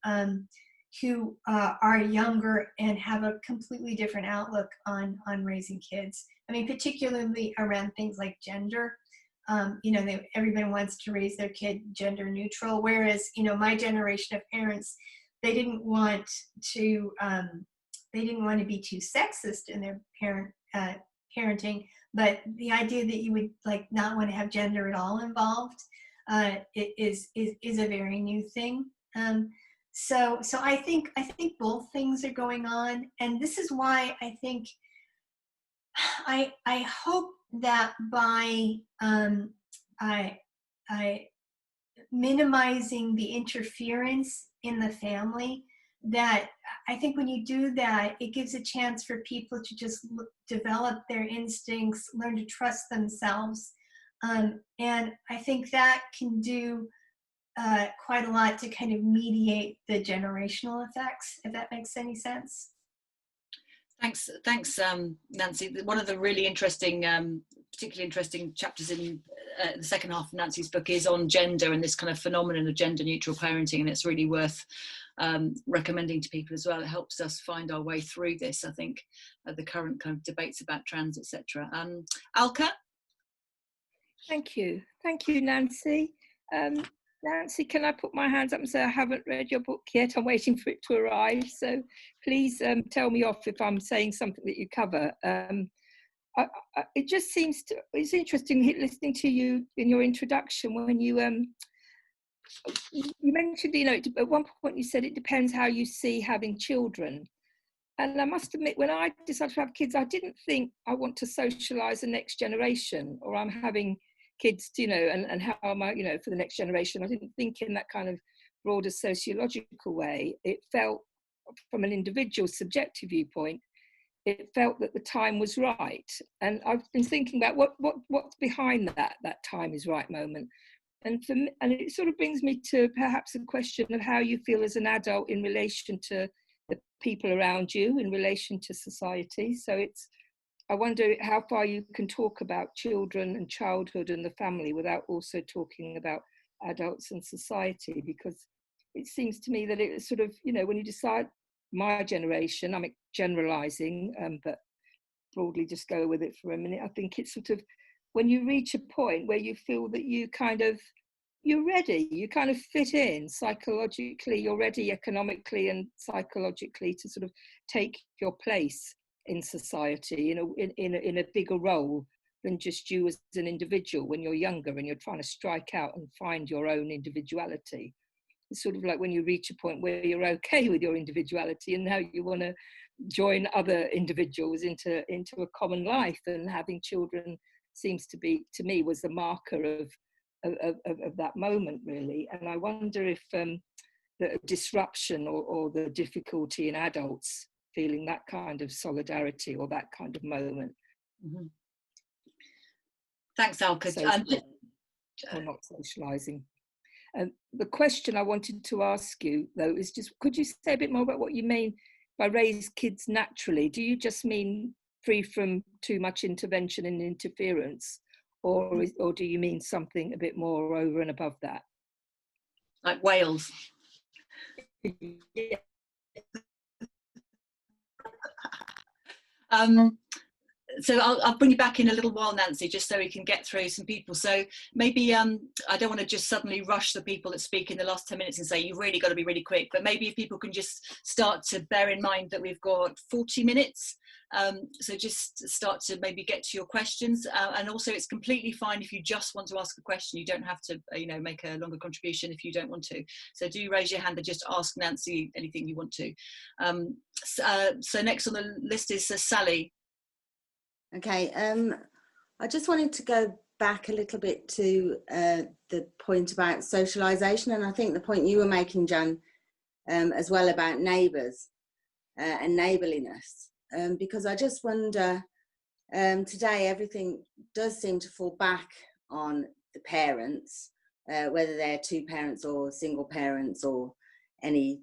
are younger and have a completely different outlook on raising kids. I mean, particularly around things like gender. Everybody wants to raise their kid gender neutral, whereas my generation of parents, they didn't want to be too sexist in their parenting, but the idea that you would not want to have gender at all involved is a very new thing. So I think both things are going on, and this is why I think I hope that by minimizing the interference in the family, that I think when you do that, it gives a chance for people to just develop their instincts, learn to trust themselves, and I think that can do quite a lot to kind of mediate the generational effects, if that makes any sense. Thanks, Nancy. One of the really interesting, particularly interesting chapters in the second half of Nancy's book is on gender and this kind of phenomenon of gender neutral parenting, and it's really worth recommending to people as well. It helps us find our way through this, I think, the current kind of debates about trans, etc. Alka? Thank you, Nancy. Nancy, can I put my hands up and say I haven't read your book yet? I'm waiting for it to arrive. So please tell me off if I'm saying something that you cover. It just seems it's interesting listening to you in your introduction when you mentioned, at one point you said it depends how you see having children. And I must admit, when I decided to have kids, I didn't think I want to socialize the next generation, or I'm having kids, and how am I, for the next generation. I didn't think in that kind of broader sociological way. It felt, from an individual subjective viewpoint, it felt that the time was right. And I've been thinking about what's behind that time is right moment. And for me, and it sort of brings me to perhaps a question of how you feel as an adult in relation to the people around you, in relation to society. So I wonder how far you can talk about children and childhood and the family without also talking about adults and society, because it seems to me that it's sort of, when you decide my generation, I'm generalizing, but broadly just go with it for a minute. I think it's sort of when you reach a point where you feel that you're ready, you kind of fit in psychologically, you're ready economically and psychologically to sort of take your place in society, in a bigger role than just you as an individual when you're younger and you're trying to strike out and find your own individuality. It's sort of like when you reach a point where you're okay with your individuality and now you want to join other individuals into a common life, and having children seems to be, to me, was the marker of that moment, really. And I wonder if the disruption or the difficulty in adults feeling that kind of solidarity or that kind of moment. Mm-hmm. Thanks, Alka. Or not socialising. The question I wanted to ask you, though, is just, could you say a bit more about what you mean by raise kids naturally? Do you just mean free from too much intervention and interference? or do you mean something a bit more over and above that? Like Wales. Yeah. So I'll bring you back in a little while, Nancy, just so we can get through some people. So maybe I don't want to just suddenly rush the people that speak in the last 10 minutes and say you've really got to be really quick, but maybe if people can just start to bear in mind that we've got 40 minutes. So just start to maybe get to your questions, and also it's completely fine if you just want to ask a question. You don't have to make a longer contribution if you don't want to. So do raise your hand and just ask Nancy anything you want to. So next on the list is Sally. Okay, I just wanted to go back a little bit to the point about socialisation, and I think the point you were making, Jan, as well about neighbours and neighbourliness, because I just wonder, today everything does seem to fall back on the parents, whether they're two parents or single parents or any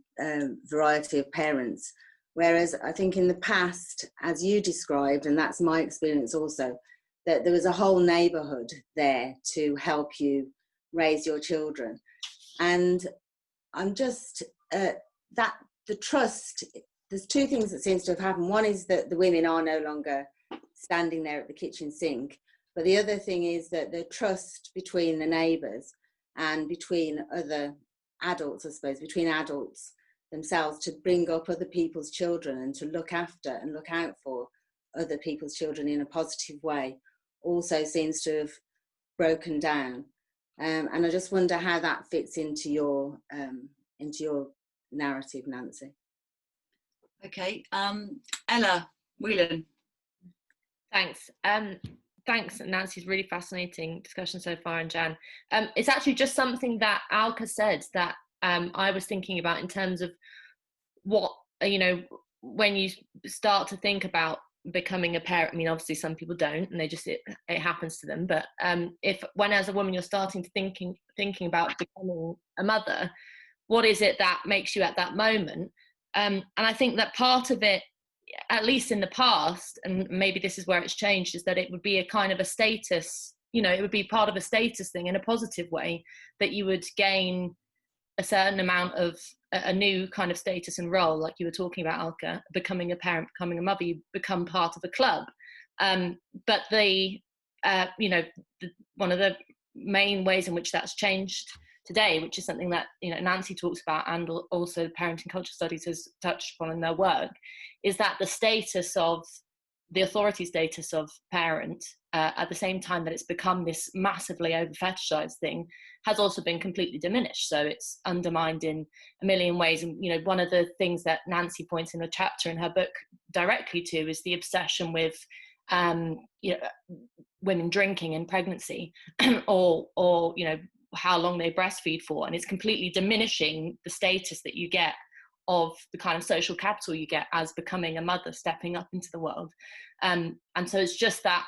variety of parents. Whereas I think in the past, as you described, and that's my experience also, that there was a whole neighbourhood there to help you raise your children. And I'm just, that the trust, there's two things that seems to have happened. One is that the women are no longer standing there at the kitchen sink. But the other thing is that the trust between the neighbours and between other adults, I suppose, between adults themselves, to bring up other people's children and to look after and look out for other people's children in a positive way, also seems to have broken down. And I just wonder how that fits into your narrative, Nancy. Okay, Ella Whelan. Thanks. Thanks, Nancy. It's really fascinating discussion so far, and Jan. It's actually just something that Alka said that I was thinking about in terms of what, when you start to think about becoming a parent. I mean, obviously some people don't, and it happens to them. But when as a woman you're starting to thinking about becoming a mother, what is it that makes you at that moment? And I think that part of it, at least in the past, and maybe this is where it's changed, is that it would be a kind of a status, it would be part of a status thing in a positive way, that you would gain a certain amount of a new kind of status and role, like you were talking about, Alka, becoming a parent, becoming a mother, you become part of a club. But one of the main ways in which that's changed today, which is something that Nancy talks about, and also the Parenting Culture Studies has touched upon in their work, is that the authority status of parent, at the same time that it's become this massively over fetishized thing, has also been completely diminished. So it's undermined in a million ways. And one of the things that Nancy points in a chapter in her book directly to is the obsession with women drinking in pregnancy, or how long they breastfeed for, and it's completely diminishing the status that you get of the kind of social capital you get as becoming a mother, stepping up into the world. And so it's just that,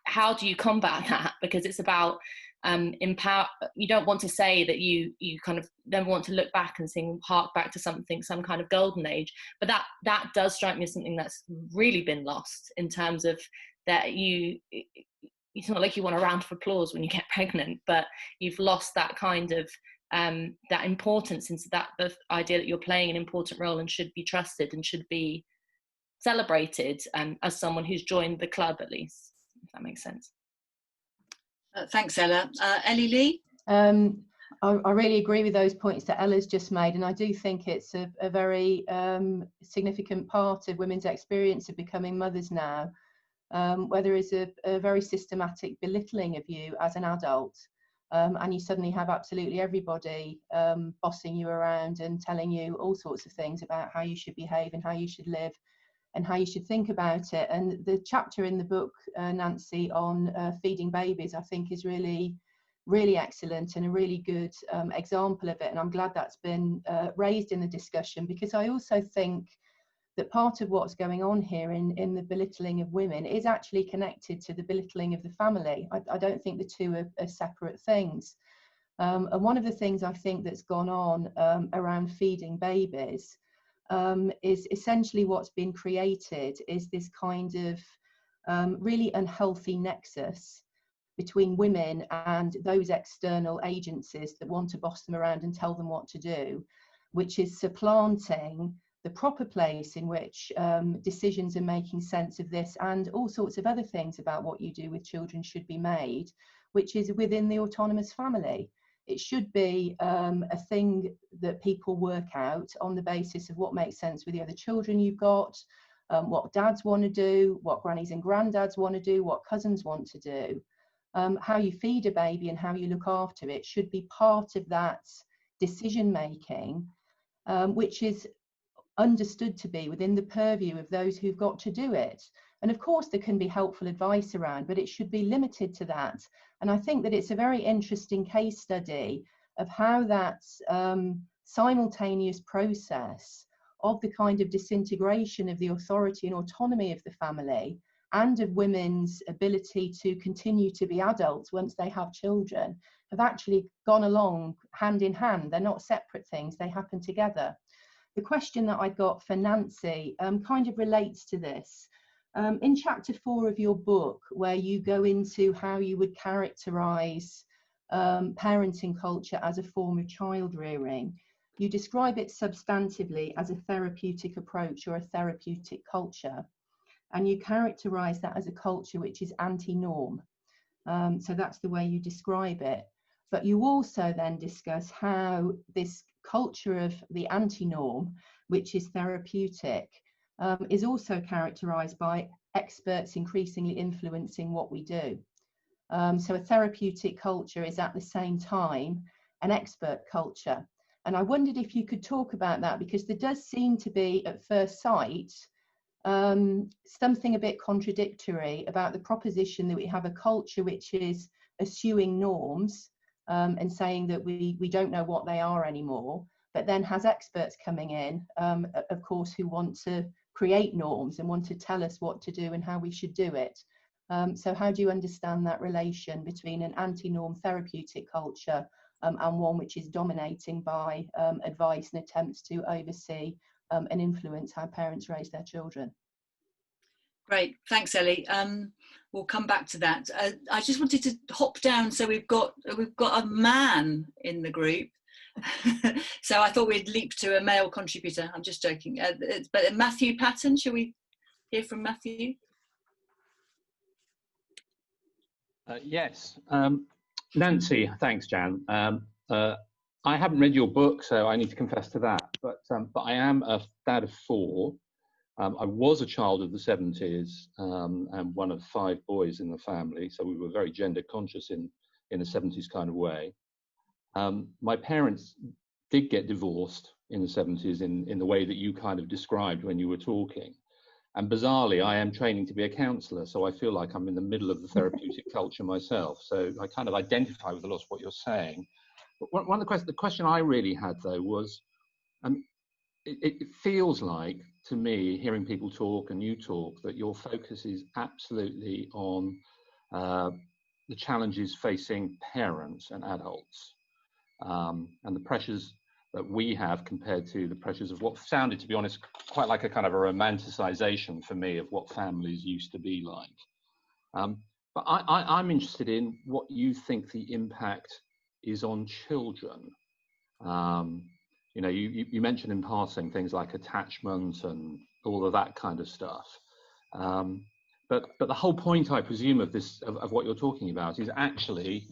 how do you combat that? Because it's about empower. You don't want to say that you kind of then want to look back and hark back to some kind of golden age, but that does strike me as something that's really been lost, in terms of that it's not like you want a round of applause when you get pregnant, but you've lost that kind of that importance, into that the idea that you're playing an important role and should be trusted and should be celebrated as someone who's joined the club, at least, if that makes sense. Thanks, Ella. Ellie Lee? I really agree with those points that Ella's just made, and I do think it's a very significant part of women's experience of becoming mothers now, where there is a very systematic belittling of you as an adult. And you suddenly have absolutely everybody bossing you around and telling you all sorts of things about how you should behave and how you should live and how you should think about it. And the chapter in the book, Nancy, on feeding babies, I think is really, really excellent and a really good example of it. And I'm glad that's been raised in the discussion, because I also think that part of what's going on here in the belittling of women is actually connected to the belittling of the family. I don't think the two are separate things. And one of the things I think that's gone on around feeding babies is essentially what's been created is this kind of really unhealthy nexus between women and those external agencies that want to boss them around and tell them what to do, which is supplanting the proper place in which decisions are making sense of this and all sorts of other things about what you do with children should be made, which is within the autonomous family. It should be a thing that people work out on the basis of what makes sense with the other children you've got, what dads want to do, what grannies and granddads want to do, what cousins want to do. How you feed a baby and how you look after it should be part of that decision making, which is understood to be within the purview of those who've got to do it. And of course there can be helpful advice around, but it should be limited to that. And I think that it's a very interesting case study of how that simultaneous process of the kind of disintegration of the authority and autonomy of the family and of women's ability to continue to be adults once they have children have actually gone along hand in hand. They're not separate things, they happen together. The question that I got for Nancy kind of relates to this. In chapter 4 of your book, where you go into how you would characterize parenting culture as a form of child rearing, you describe it substantively as a therapeutic approach or a therapeutic culture. And you characterize that as a culture which is anti-norm. So that's the way you describe it. But you also then discuss how this culture of the anti-norm, which is therapeutic, is also characterized by experts increasingly influencing what we do. So a therapeutic culture is at the same time an expert culture. And I wondered if you could talk about that, because there does seem to be, at first sight, something a bit contradictory about the proposition that we have a culture which is eschewing norms and saying that we don't know what they are anymore, but then has experts coming in, of course, who want to create norms and want to tell us what to do and how we should do it. So how do you understand that relation between an anti-norm therapeutic culture and one which is dominating by advice and attempts to oversee and influence how parents raise their children? Great, thanks, Ellie. We'll come back to that. I just wanted to hop down, so we've got a man in the group. So I thought we'd leap to a male contributor. I'm just joking. But Matthew Patton, shall we hear from Matthew? Yes. Nancy, thanks, Jan. I haven't read your book, so I need to confess to that. But I am a dad of 4. I was a child of the 70s and one of 5 boys in the family, so we were very gender conscious in a 70s kind of way. My parents did get divorced in the 70s in the way that you kind of described when you were talking. And bizarrely, I am training to be a counsellor, so I feel like I'm in the middle of the therapeutic culture myself. So I kind of identify with a lot of what you're saying. But one of the question I really had, though, was it feels like, to me, hearing people talk and you talk, that your focus is absolutely on the challenges facing parents and adults and the pressures that we have compared to the pressures of what sounded, to be honest, quite like a kind of a romanticization for me of what families used to be like. But I'm interested in what you think the impact is on children. You know, you mentioned in passing things like attachment and all of that kind of stuff. But the whole point, I presume, of what you're talking about is actually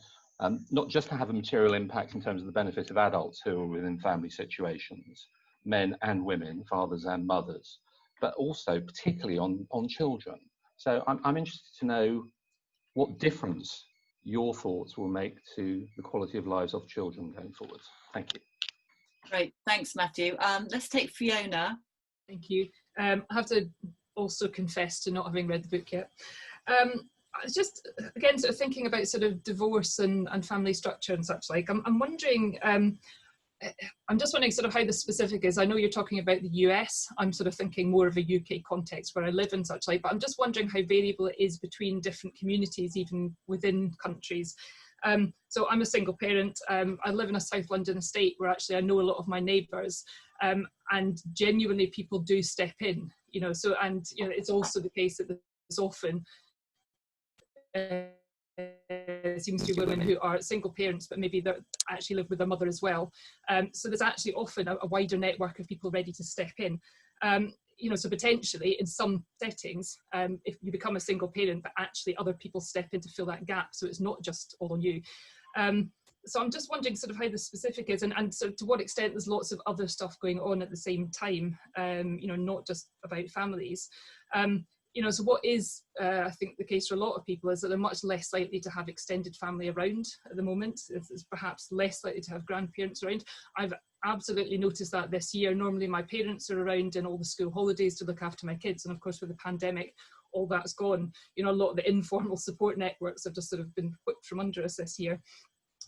not just to have a material impact in terms of the benefit of adults who are within family situations, men and women, fathers and mothers, but also particularly on children. So I'm interested to know what difference your thoughts will make to the quality of lives of children going forward. Thank you. Great, thanks, Matthew. Let's take Fiona. Thank you. I have to also confess to not having read the book yet. I was just, again, sort of thinking about sort of divorce and family structure and such like. I'm wondering, I'm just wondering sort of how the specific is. I know you're talking about the US. I'm sort of thinking more of a UK context where I live and such like, but I'm just wondering how variable it is between different communities, even within countries. So I'm a single parent. I live in a South London estate where actually I know a lot of my neighbours, and genuinely people do step in, you know. So, and you know, it's also the case that there's often seems to be women who are single parents, but maybe they actually live with their mother as well. So there's actually often a wider network of people ready to step in. You know, so potentially in some settings, if you become a single parent, but actually other people step in to fill that gap, so it's not just all on you. So I'm just wondering sort of how the specific is, and so to what extent there's lots of other stuff going on at the same time, you know, not just about families. You know, so what is, I think, the case for a lot of people is that they're much less likely to have extended family around at the moment. It's perhaps less likely to have grandparents around. I've absolutely noticed that this year. Normally my parents are around in all the school holidays to look after my kids, and of course with the pandemic, all that's gone. You know, a lot of the informal support networks have just sort of been whipped from under us this year.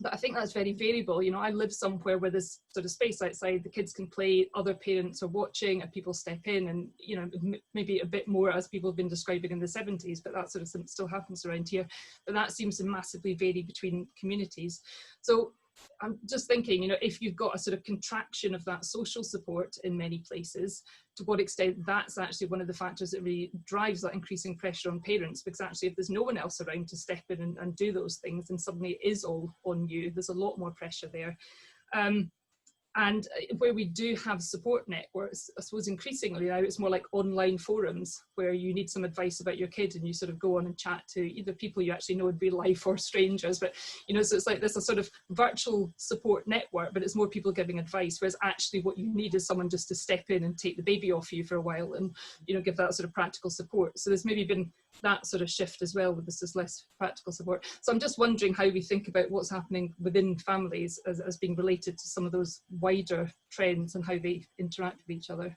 But I think that's very variable. You know, I live somewhere where there's sort of space outside, the kids can play, other parents are watching, and people step in, and, you know, maybe a bit more as people have been describing in the 70s, but that sort of still happens around here. But that seems to massively vary between communities. So I'm just thinking, you know, if you've got a sort of contraction of that social support in many places, to what extent that's actually one of the factors that really drives that increasing pressure on parents, because actually if there's no one else around to step in and do those things, then suddenly it is all on you. There's a lot more pressure there. And where we do have support networks, I suppose increasingly now it's more like online forums where you need some advice about your kid, and you sort of go on and chat to either people you actually know in real life or strangers. But, you know, so it's like there's a sort of virtual support network, but it's more people giving advice, whereas actually what you need is someone just to step in and take the baby off you for a while and, you know, give that sort of practical support. So there's maybe been that sort of shift as well, with this is less practical support. So I'm just wondering how we think about what's happening within families as being related to some of those wider trends and how they interact with each other.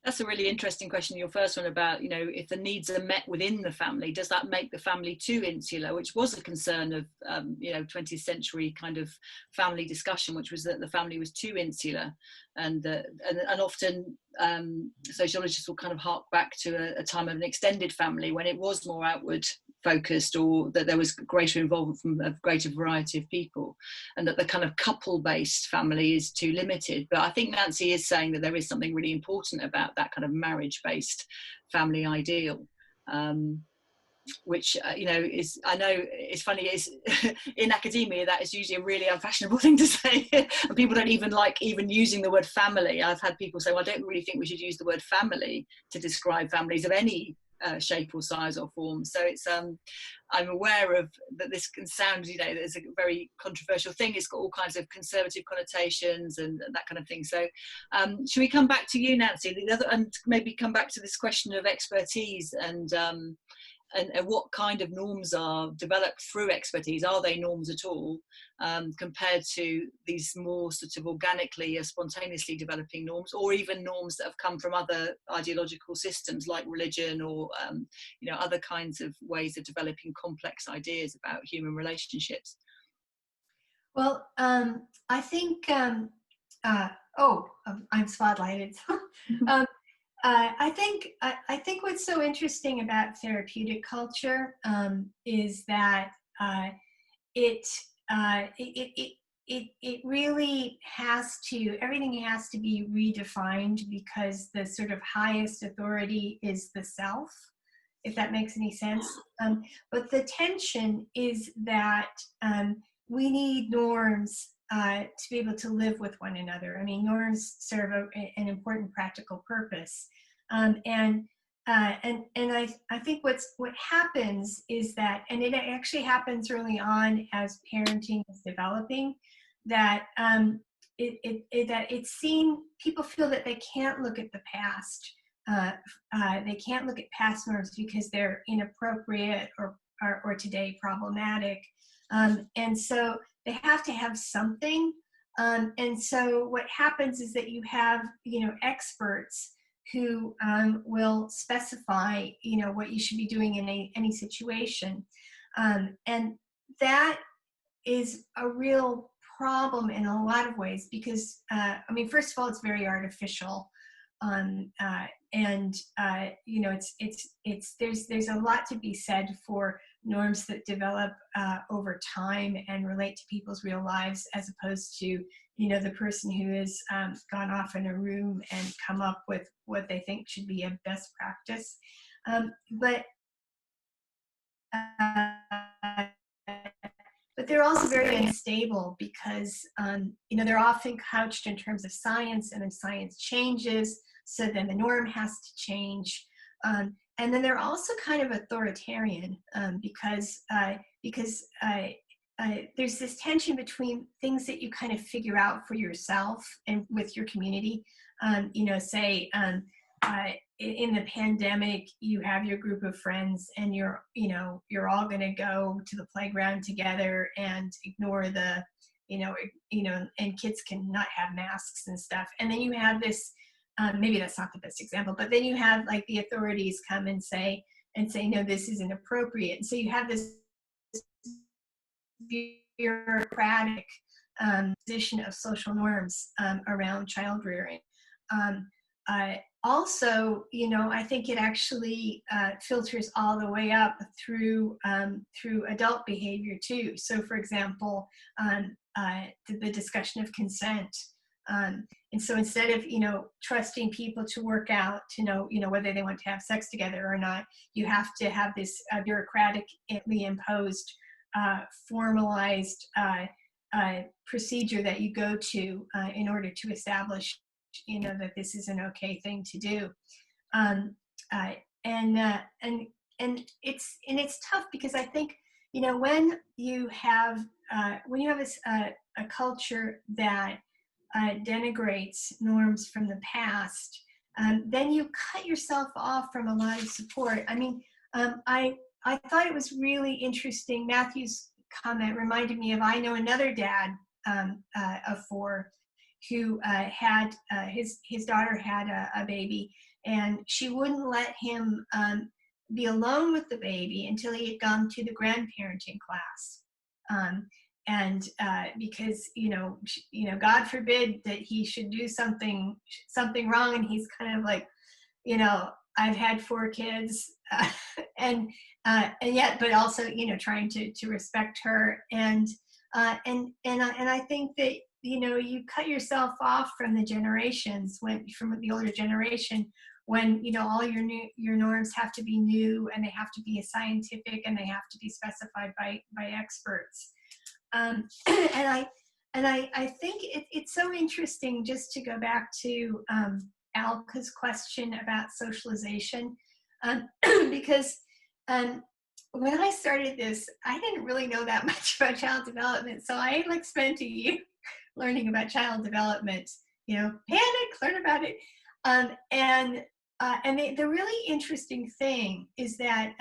That's a really interesting question, your first one about, you know, if the needs are met within the family, does that make the family too insular, which was a concern of, you know, 20th century kind of family discussion, which was that the family was too insular. And often sociologists will kind of hark back to a time of an extended family when it was more outward focused, or that there was greater involvement from a greater variety of people, and that the kind of couple-based family is too limited. But I think Nancy is saying that there is something really important about that kind of marriage-based family ideal, which you know, is, I know it's funny, is in academia that is usually a really unfashionable thing to say, and people don't even like even using the word family. I've had people say, well, I don't really think we should use the word family to describe families of any shape or size or form. So it's I'm aware of that this can sound, you know, it's a very controversial thing. It's got all kinds of conservative connotations and that kind of thing. So should we come back to you, Nancy, and maybe come back to this question of expertise and what kind of norms are developed through expertise? Are they norms at all, compared to these more sort of organically or spontaneously developing norms, or even norms that have come from other ideological systems like religion, or you know, other kinds of ways of developing complex ideas about human relationships? Well, I think, I'm spotlighted. I think what's so interesting about therapeutic culture is that it really has to, everything has to be redefined, because the sort of highest authority is the self, if that makes any sense. But the tension is that we need norms to be able to live with one another. I mean, norms serve an important practical purpose. And I think what happens is that, and it actually happens early on as parenting is developing, that it's seen, people feel that they can't look at the past. They can't look at past norms because they're inappropriate or today problematic. And so they have to have something. And so what happens is that you have, you know, experts who will specify, you know, what you should be doing in any situation. And that is a real problem in a lot of ways, because, I mean, first of all, it's very artificial. You know, there's a lot to be said for norms that develop over time and relate to people's real lives, as opposed to, you know, the person who has gone off in a room and come up with what they think should be a best practice. But but they're also very unstable because, you know, they're often couched in terms of science, and then science changes, so then the norm has to change. And then they're also kind of authoritarian because there's this tension between things that you kind of figure out for yourself and with your community. You know, say in the pandemic, you have your group of friends, and you're all going to go to the playground together and ignore the, and kids can not have masks and stuff. And then you have this. Maybe that's not the best example, but then you have like the authorities come and say, no, this isn't appropriate. And so you have this bureaucratic position of social norms around child rearing. Also, you know, I think it actually filters all the way up through adult behavior too. So, for example, the discussion of consent. And so instead of, you know, trusting people to work out to know, you know, whether they want to have sex together or not, you have to have this bureaucratically imposed, formalized procedure that you go to in order to establish, you know, that this is an okay thing to do. And it's tough because I think, you know, when you have a culture that denigrates norms from the past, then you cut yourself off from a lot of support. I mean, I thought it was really interesting. Matthew's comment reminded me of, I know another dad of 4 who had his daughter had a baby, and she wouldn't let him be alone with the baby until he had gone to the grandparenting class. And because, you know, God forbid that he should do something wrong, and he's kind of like, you know, I've had 4 kids, and yet, but also, you know, trying to respect her, and I think that, you know, you cut yourself off from the generations from the older generation when, you know, all your norms have to be new, and they have to be scientific, and they have to be specified by experts. And I think it's so interesting, just to go back to Alka's question about socialization, because when I started this, I didn't really know that much about child development. So I like spent a year learning about child development, you know, panic, learn about it. And the really interesting thing is that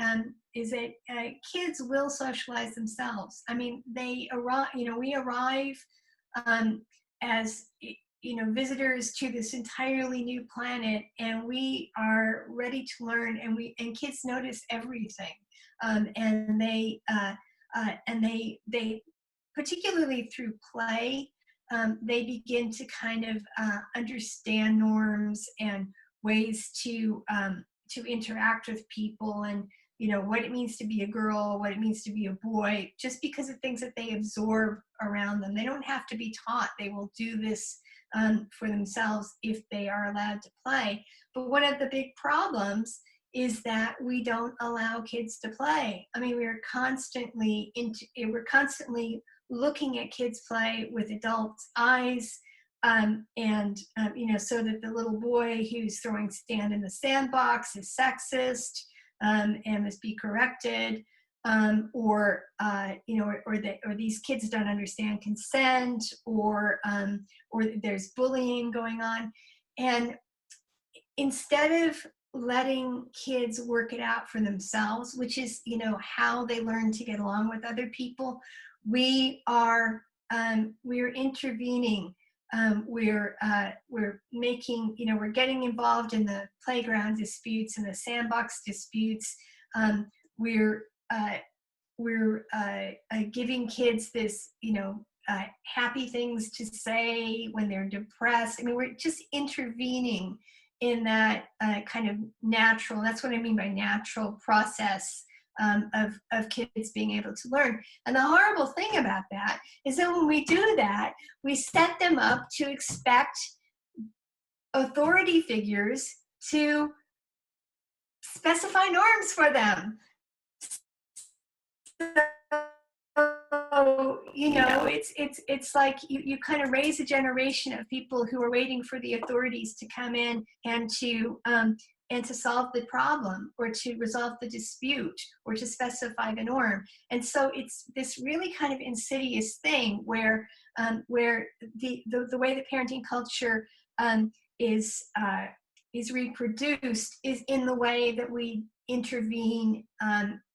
kids will socialize themselves. I mean, we arrive as, you know, visitors to this entirely new planet, and we are ready to learn, and kids notice everything, and they particularly through play, they begin to kind of understand norms and ways to interact with people, and, you know, what it means to be a girl, what it means to be a boy, just because of things that they absorb around them. They don't have to be taught. They will do this for themselves if they are allowed to play. But one of the big problems is that we don't allow kids to play. I mean, we're constantly looking at kids play with adults' eyes, you know, so that the little boy who's throwing sand in the sandbox is sexist and must be corrected, or these kids don't understand consent, or there's bullying going on. And instead of letting kids work it out for themselves, which is, you know, how they learn to get along with other people, we're intervening. We're making, you know, we're getting involved in the playground disputes and the sandbox disputes. We're giving kids this, you know, happy things to say when they're depressed. I mean, we're just intervening in that kind of natural, that's what I mean by natural process of kids being able to learn. And the horrible thing about that is that when we do that, we set them up to expect authority figures to specify norms for them. So so, you know, it's like you kind of raise a generation of people who are waiting for the authorities to come in and to solve the problem, or to resolve the dispute, or to specify the norm. And so it's this really kind of insidious thing where the way the parenting culture is reproduced is in the way that we intervene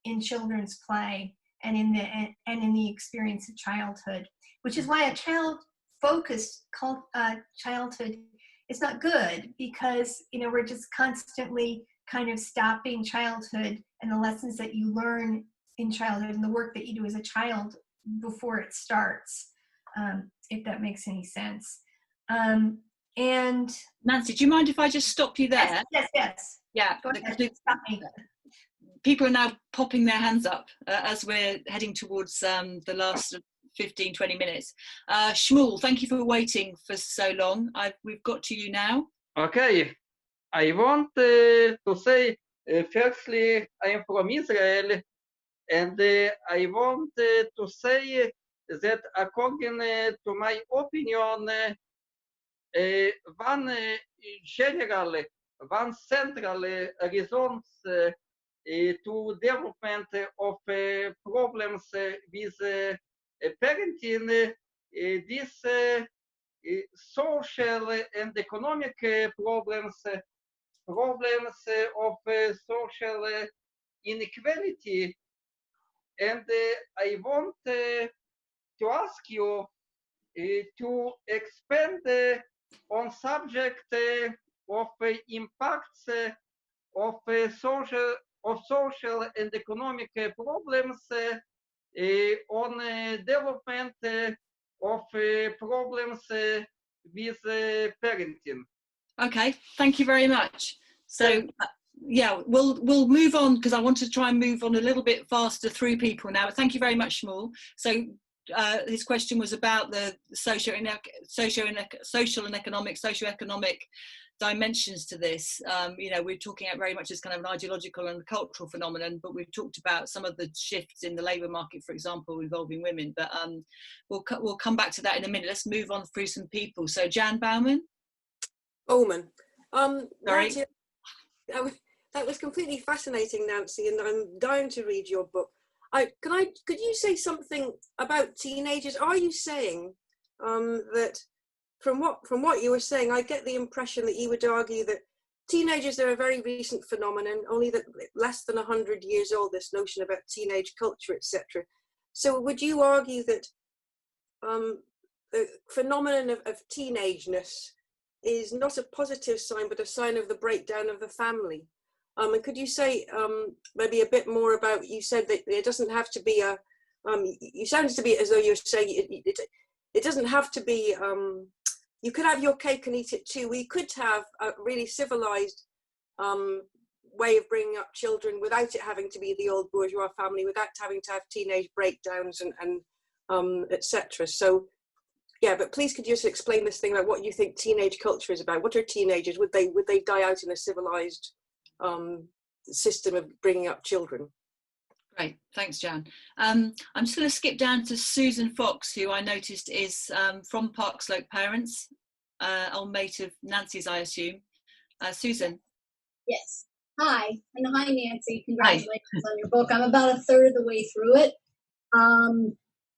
in children's play and in the experience of childhood, which is why a child-focused childhood is not good, because, you know, we're just constantly kind of stopping childhood and the lessons that you learn in childhood and the work that you do as a child before it starts, if that makes any sense. And Nancy, do you mind if I just stop you there? Yes. Yeah. Go ahead. Stop me. People are now popping their hands up as we're heading towards the last 15-20 minutes. Shmuel, thank you for waiting for so long. We've got to you now. Okay, I want to say firstly, I am from Israel, and I want to say that according to my opinion, one central reason to development of problems with parenting, this social and economic problems of social inequality. And I want to ask you to expand on subject of impacts of social and economic problems on development of problems with parenting. Okay, thank you very much. So yeah, we'll move on, because I want to try and move on a little bit faster through people now. Thank you very much, Shmuel. So his question was about the social and socioeconomic dimensions to this. You know, we're talking about very much as kind of an ideological and cultural phenomenon, but we've talked about some of the shifts in the labour market, for example, involving women. But we'll come back to that in a minute. Let's move on through some people. So Jan Bauman. Sorry. Nancy, that was completely fascinating, Nancy, and I'm dying to read your book. Could you say something about teenagers? Are you saying that from what you were saying, I get the impression that you would argue that teenagers are a very recent phenomenon, only that less than 100 years old, this notion about teenage culture, etc. So would you argue that the phenomenon of teenageness is not a positive sign, but a sign of the breakdown of the family? And could you say maybe a bit more about, you said that it doesn't have to be a, you sounded to be as though you're saying it doesn't have to be, you could have your cake and eat it too. We could have a really civilized way of bringing up children without it having to be the old bourgeois family, without having to have teenage breakdowns and etc. So yeah, but please could you just explain this thing about what you think teenage culture is about? What are teenagers? Would they die out in a civilized system of bringing up children? Great, thanks, Jan. I'm just going to skip down to Susan Fox, who I noticed is from Park Slope Parents, old mate of Nancy's, I assume. Susan. Yes. Hi, and hi, Nancy. Congratulations on your book. I'm about a third of the way through it.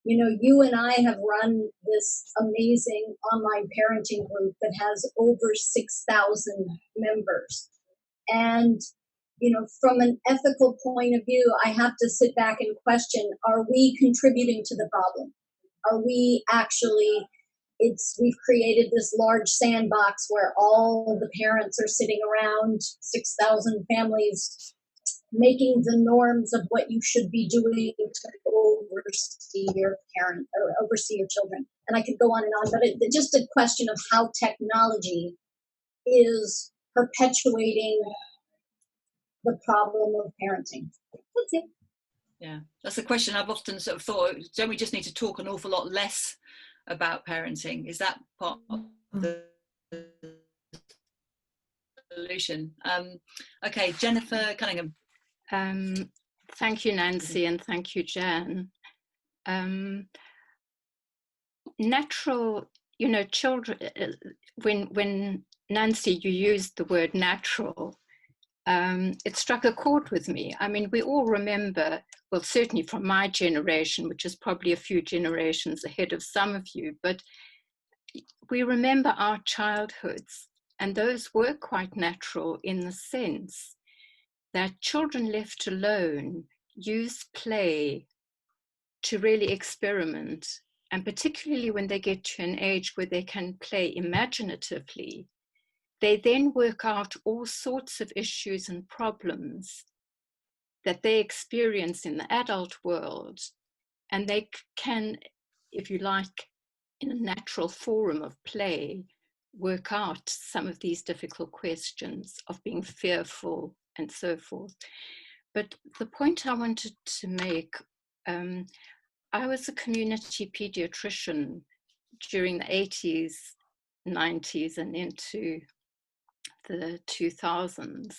You know, you and I have run this amazing online parenting group that has over 6,000 members. And, you know, from an ethical point of view, I have to sit back and question, are we contributing to the problem? Are we actually, we've created this large sandbox where all the parents are sitting around, 6,000 families, making the norms of what you should be doing to oversee your parent or oversee your children. And I could go on and on, but it's just a question of how technology is perpetuating the problem of parenting. That's it. Yeah, that's a question I've often sort of thought, don't we just need to talk an awful lot less about parenting? Is that part of the solution? Okay, Jennifer Cunningham. Thank you, Nancy, and thank you, Jan. natural, you know, children, when Nancy, you used the word natural, it struck a chord with me. I mean, we all remember, well, certainly from my generation, which is probably a few generations ahead of some of you, but we remember our childhoods, and those were quite natural in the sense that children left alone use play to really experiment, and particularly when they get to an age where they can play imaginatively, they then work out all sorts of issues and problems that they experience in the adult world, and they can, if you like, in a natural forum of play, work out some of these difficult questions of being fearful and so forth. But the point I wanted to make, I was a community pediatrician during the 80s, 90s, and into the 2000s.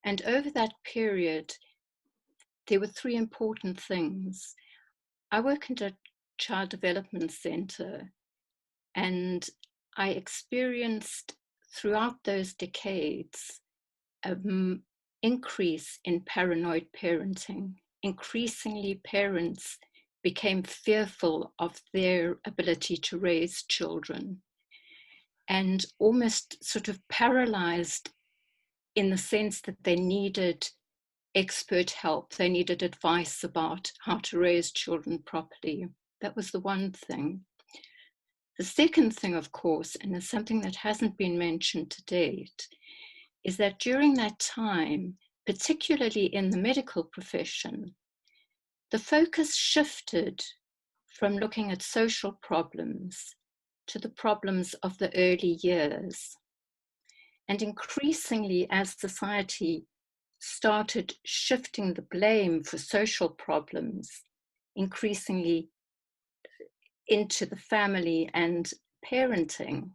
And over that period, there were three important things. I work in a child development center, and I experienced throughout those decades an increase in paranoid parenting. Increasingly, parents became fearful of their ability to raise children and almost sort of paralyzed in the sense that they needed expert help. They needed advice about how to raise children properly. That was the one thing. The second thing, of course, and is something that hasn't been mentioned to date, is that during that time, particularly in the medical profession, the focus shifted from looking at social problems to the problems of the early years. And increasingly, as society started shifting the blame for social problems, increasingly into the family and parenting,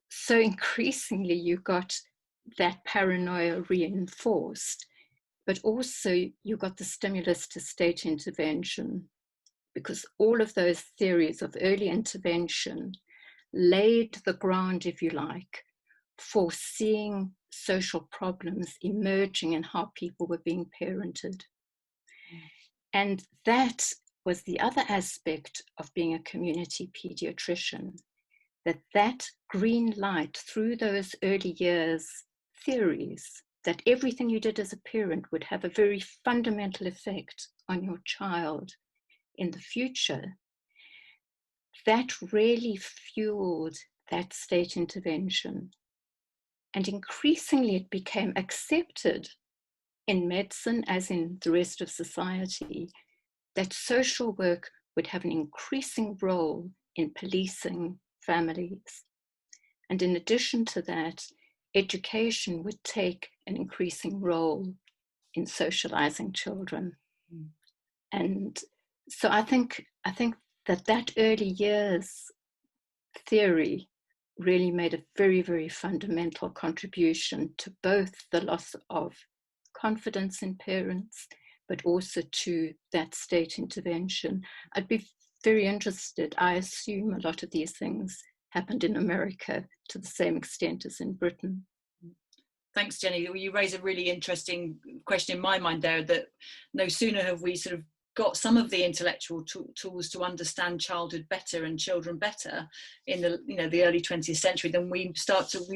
so increasingly you got that paranoia reinforced, but also you got the stimulus to state intervention, because all of those theories of early intervention laid the ground, if you like, for seeing social problems emerging in how people were being parented. And that was the other aspect of being a community pediatrician, that green light through those early years theories, that everything you did as a parent would have a very fundamental effect on your child in the future, that really fueled that state intervention. And increasingly it became accepted in medicine, as in the rest of society, that social work would have an increasing role in policing families. And in addition to that, education would take an increasing role in socializing children. And so I think that early years theory really made a very, very fundamental contribution to both the loss of confidence in parents, but also to that state intervention. I'd be very interested. I assume a lot of these things happened in America to the same extent as in Britain. Thanks, Jenny. You raise a really interesting question in my mind there, that no sooner have we sort of got some of the intellectual tools to understand childhood better and children better in the early 20th century, then we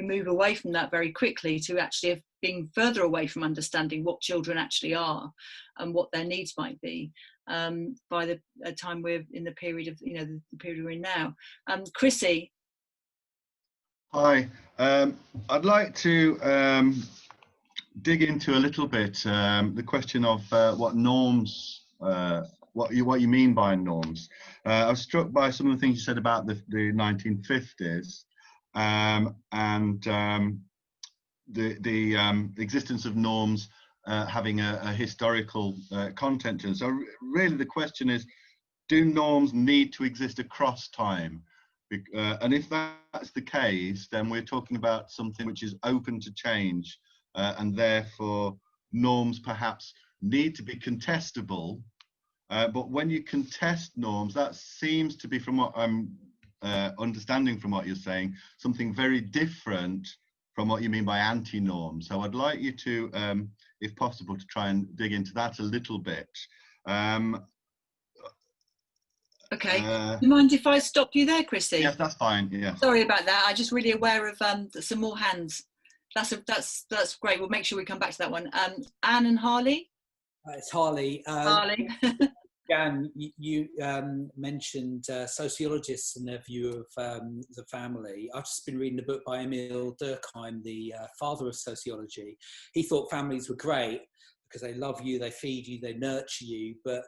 move away from that very quickly to actually being further away from understanding what children actually are and what their needs might be by the time we're in the period of the period we're in now. Chrissy. Hi, I'd like to dig into a little bit the question of what norms, what you mean by norms. I was struck by some of the things you said about the 1950s and the existence of norms having a historical content to them. So really the question is, do norms need to exist across time? And if that's the case, then we're talking about something which is open to change, and therefore norms perhaps need to be contestable But when you contest norms, that seems to be, from what I'm understanding from what you're saying, something very different from what you mean by anti-norm. So I'd like you to, if possible, to try and dig into that a little bit. Okay. Do you mind if I stop you there, Chrissy? Yes, that's fine. Yeah. Sorry about that. I'm just really aware of some more hands. That's great. We'll make sure we come back to that one. Anne and Harley. It's Harley. Harley. Jan, you mentioned sociologists and their view of the family. I've just been reading a book by Emil Durkheim, the father of sociology. He thought families were great because they love you, they feed you, they nurture you, but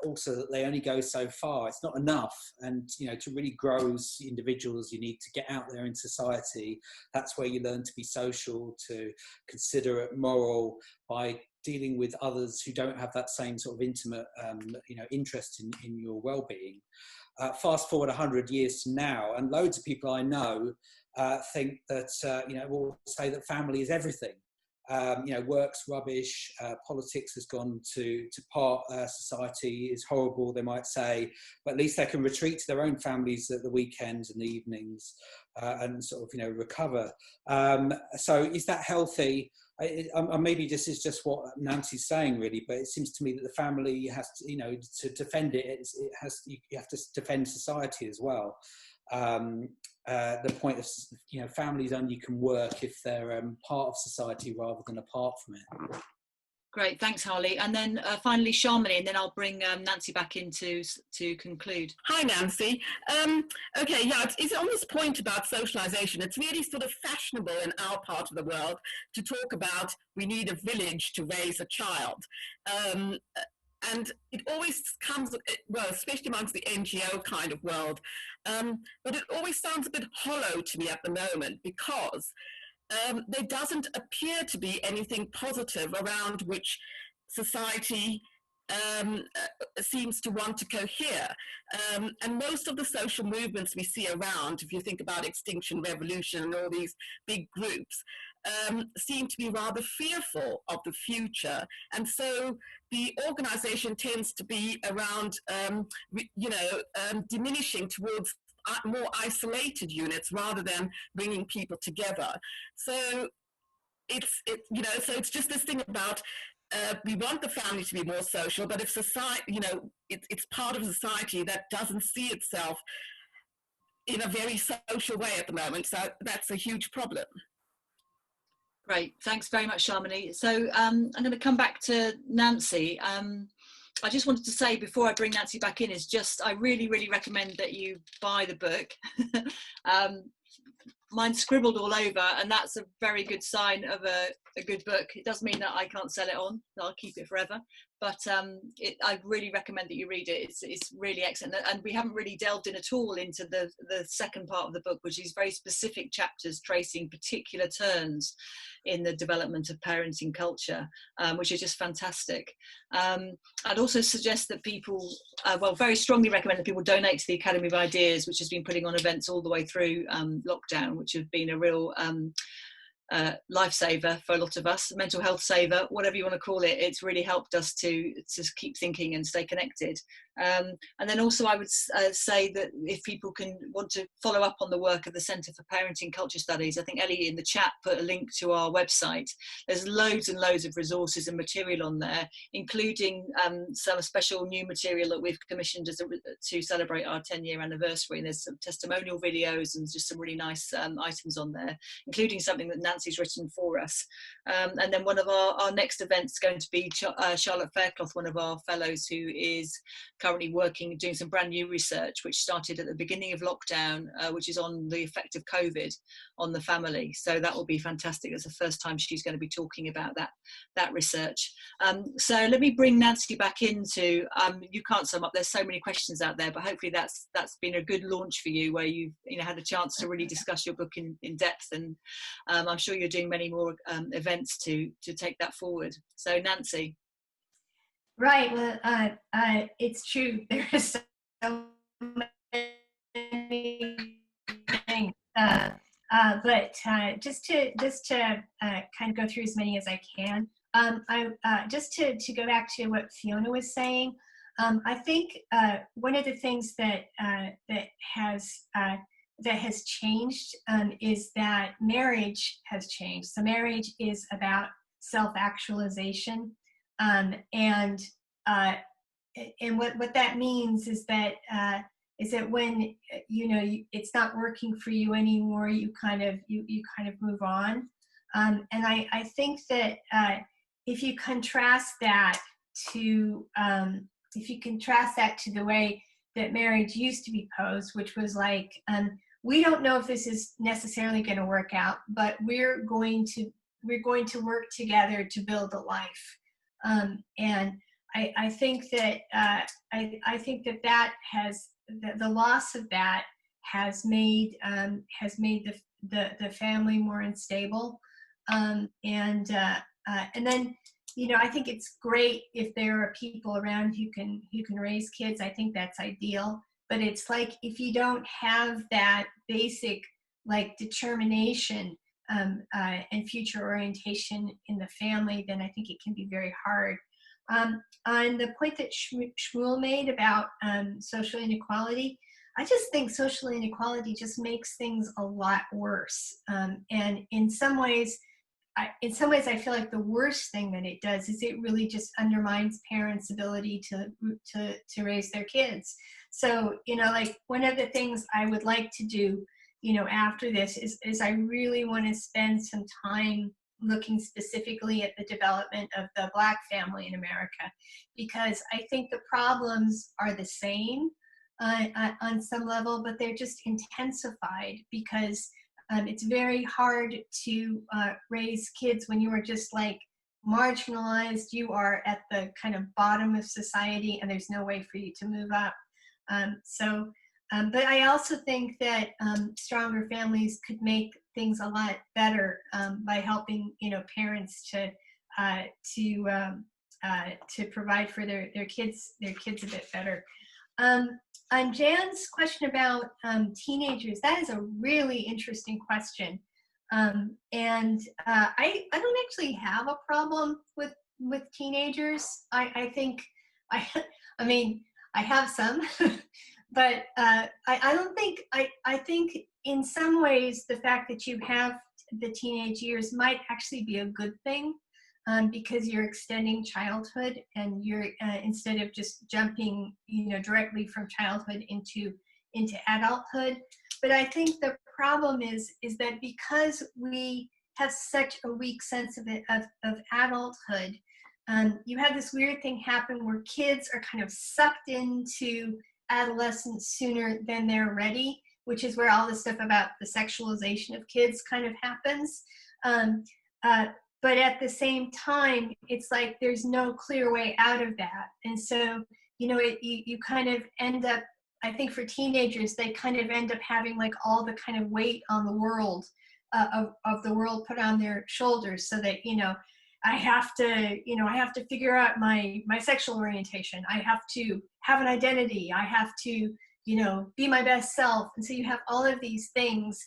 also that they only go so far. It's not enough. And, you know, to really grow as individuals, you need to get out there in society. That's where you learn to be social, to considerate, moral, by dealing with others who don't have that same sort of intimate, interest in your well-being. Fast forward 100 years to now, and loads of people I know think that, will say that family is everything. Work's rubbish, politics has gone to pot, society is horrible, they might say, but at least they can retreat to their own families at the weekends and the evenings and sort of, recover. So is that healthy? Maybe this is just what Nancy's saying, really, but it seems to me that the family has to, to defend it, you have to defend society as well. The point of, families only can work if they're part of society rather than apart from it. Great, thanks, Harley. And then finally, Shamini, and then I'll bring Nancy back in to conclude. Hi, Nancy. It's on this point about socialization. It's really sort of fashionable in our part of the world to talk about we need a village to raise a child. And it always comes, well, especially amongst the NGO kind of world, but it always sounds a bit hollow to me at the moment because there doesn't appear to be anything positive around which society seems to want to cohere. And most of the social movements we see around, if you think about Extinction Revolution and all these big groups, seem to be rather fearful of the future. And so the organization tends to be around, diminishing towards more isolated units rather than bringing people together. So it's just this thing about we want the family to be more social, but if society, it's part of society that doesn't see itself in a very social way at the moment. So that's a huge problem. Great, thanks very much, Shamini. So I'm going to come back to Nancy. I just wanted to say before I bring Nancy back in I really, really recommend that you buy the book. Mine's scribbled all over, and that's a very good sign of a good book. It does mean that I can't sell it on, I'll keep it forever. But I really recommend that you read it. It's really excellent. And we haven't really delved in at all into the second part of the book, which is very specific chapters tracing particular turns in the development of parenting culture, which is just fantastic. I'd also suggest that people, very strongly recommend that people donate to the Academy of Ideas, which has been putting on events all the way through lockdown, which have been a real lifesaver for a lot of us, mental health saver, whatever you want to call it. It's really helped us to keep thinking and stay connected. And then also I would say that if people want to follow up on the work of the Centre for Parenting Culture Studies, I think Ellie in the chat put a link to our website. There's loads and loads of resources and material on there, including some special new material that we've commissioned to celebrate our 10-year anniversary. And there's some testimonial videos and just some really nice items on there, including something that Nancy's written for us. And then one of our next events is going to be Charlotte Faircloth, one of our fellows who is currently doing some brand new research, which started at the beginning of lockdown, which is on the effect of COVID on the family. So that will be fantastic. It's the first time she's going to be talking about that research. So let me bring Nancy back into, you can't sum up, there's so many questions out there, but hopefully that's been a good launch for you, where you've had a chance to really discuss your book in depth, and I'm sure you're doing many more events to take that forward. So Nancy. Right. Well, it's true. There are so many things, but just to kind of go through as many as I can. Just to go back to what Fiona was saying. I think one of the things that has changed is that marriage has changed. So marriage is about self-actualization, and what that means is that when it's not working for you anymore, you kind of move on. And I think that if you contrast that to the way that marriage used to be posed, which was like, we don't know if this is necessarily going to work out, but we're going to work together to build a life. And I think that the loss of that has made the family more unstable. And then, I think it's great if there are people around who can raise kids. I think that's ideal. But it's like, if you don't have that basic determination and future orientation in the family, then I think it can be very hard. On the point that Shmuel made about social inequality, I just think social inequality just makes things a lot worse. And in some ways, I feel like the worst thing that it does is it really just undermines parents' ability to raise their kids. So, one of the things I would like to do, after this is I really want to spend some time looking specifically at the development of the Black family in America, because I think the problems are the same on some level, but they're just intensified because it's very hard to raise kids when you are just marginalized. You are at the kind of bottom of society and there's no way for you to move up. But I also think that stronger families could make things a lot better by helping parents to provide for their kids a bit better. On Jan's question about teenagers, that is a really interesting question, and I don't actually have a problem with teenagers. I think I have some. But I don't think, I think in some ways the fact that you have the teenage years might actually be a good thing, because you're extending childhood and you're instead of just jumping directly from childhood into adulthood. But I think the problem is that because we have such a weak sense of adulthood, you have this weird thing happen where kids are kind of sucked into adolescence sooner than they're ready, which is where all this stuff about the sexualization of kids kind of happens. But at the same time, it's like there's no clear way out of that. And so, you kind of end up, I think for teenagers, they kind of end up having all the kind of weight on the world, of the world put on their shoulders, so that, I have to figure out my sexual orientation. I have to have an identity. I have to, be my best self. And so you have all of these things,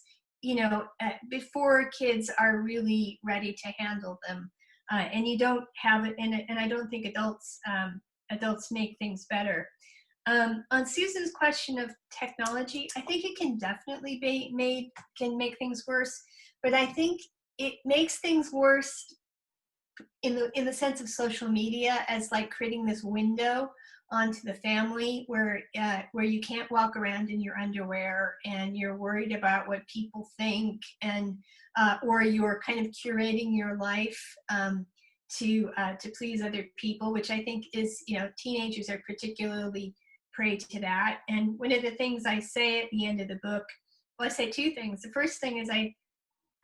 before kids are really ready to handle them. And you don't have it, and I don't think adults make things better. On Susan's question of technology, I think it can definitely can make things worse, but I think it makes things worse in the sense of social media as creating this window onto the family where you can't walk around in your underwear and you're worried about what people think, and or you're kind of curating your life to please other people, which I think is, teenagers are particularly prey to that. And one of the things I say at the end of the book, well, I say two things. The first thing is I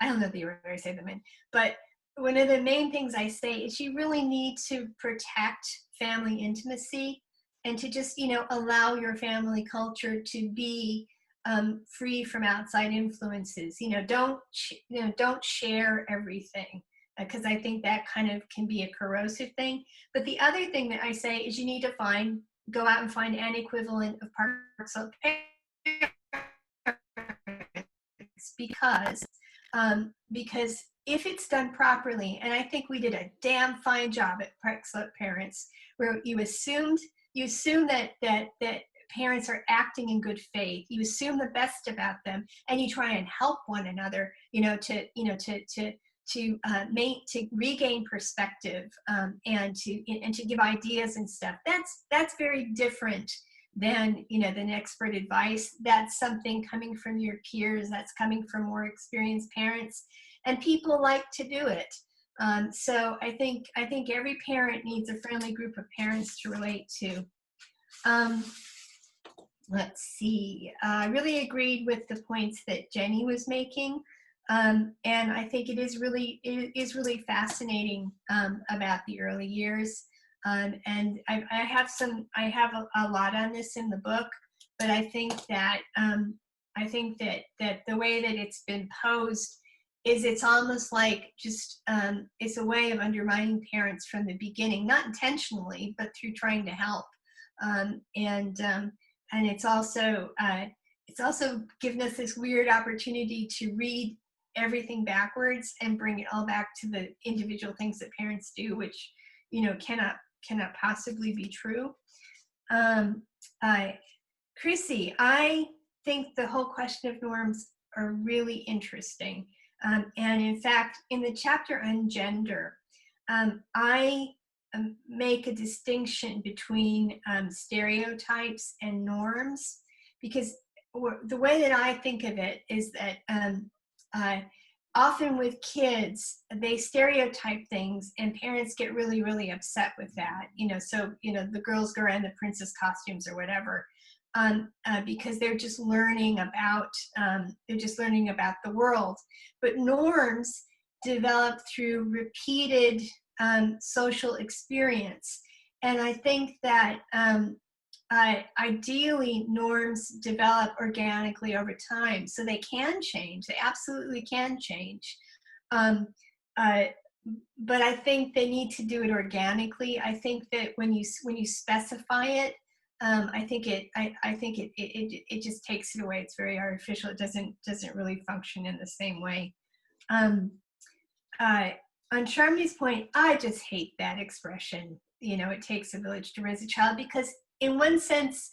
don't know the order I say them in, but one of the main things I say is you really need to protect family intimacy and to just, allow your family culture to be free from outside influences. Don't share everything, because I think that kind of can be a corrosive thing. But the other thing that I say is you need to go out and find an equivalent of Parks Slope Parents, because if it's done properly, and I think we did a damn fine job at Parks Slope Parents, where you assumed you assume that parents are acting in good faith. You assume the best about them, and you try and help one another, to regain perspective, and to give ideas and stuff. That's very different than expert advice. That's something coming from your peers. That's coming from more experienced parents, and people like to do it. So I think every parent needs a friendly group of parents to relate to. Let's see. I really agreed with the points that Jenny was making. And I think it is really fascinating about the early years. And I have a lot on this in the book, but I think that the way that it's been posed is it's almost like just it's a way of undermining parents from the beginning, not intentionally, but through trying to help. And it's also given us this weird opportunity to read everything backwards and bring it all back to the individual things that parents do, which cannot possibly be true. Chrissy, I think the whole question of norms are really interesting. And in fact, in the chapter on gender, I make a distinction between stereotypes and norms, because the way that I think of it is that often with kids, they stereotype things and parents get really, really upset with that. So the girls go around the princess costumes or whatever, because they're just learning about the world. But norms develop through repeated social experience, and I think that ideally norms develop organically over time, so they can change. They absolutely can change, but I think they need to do it organically. I think that when you specify it, I think it just takes it away. It's very artificial. It doesn't really function in the same way. On Charmy's point, I just hate that expression. It takes a village to raise a child, because in one sense,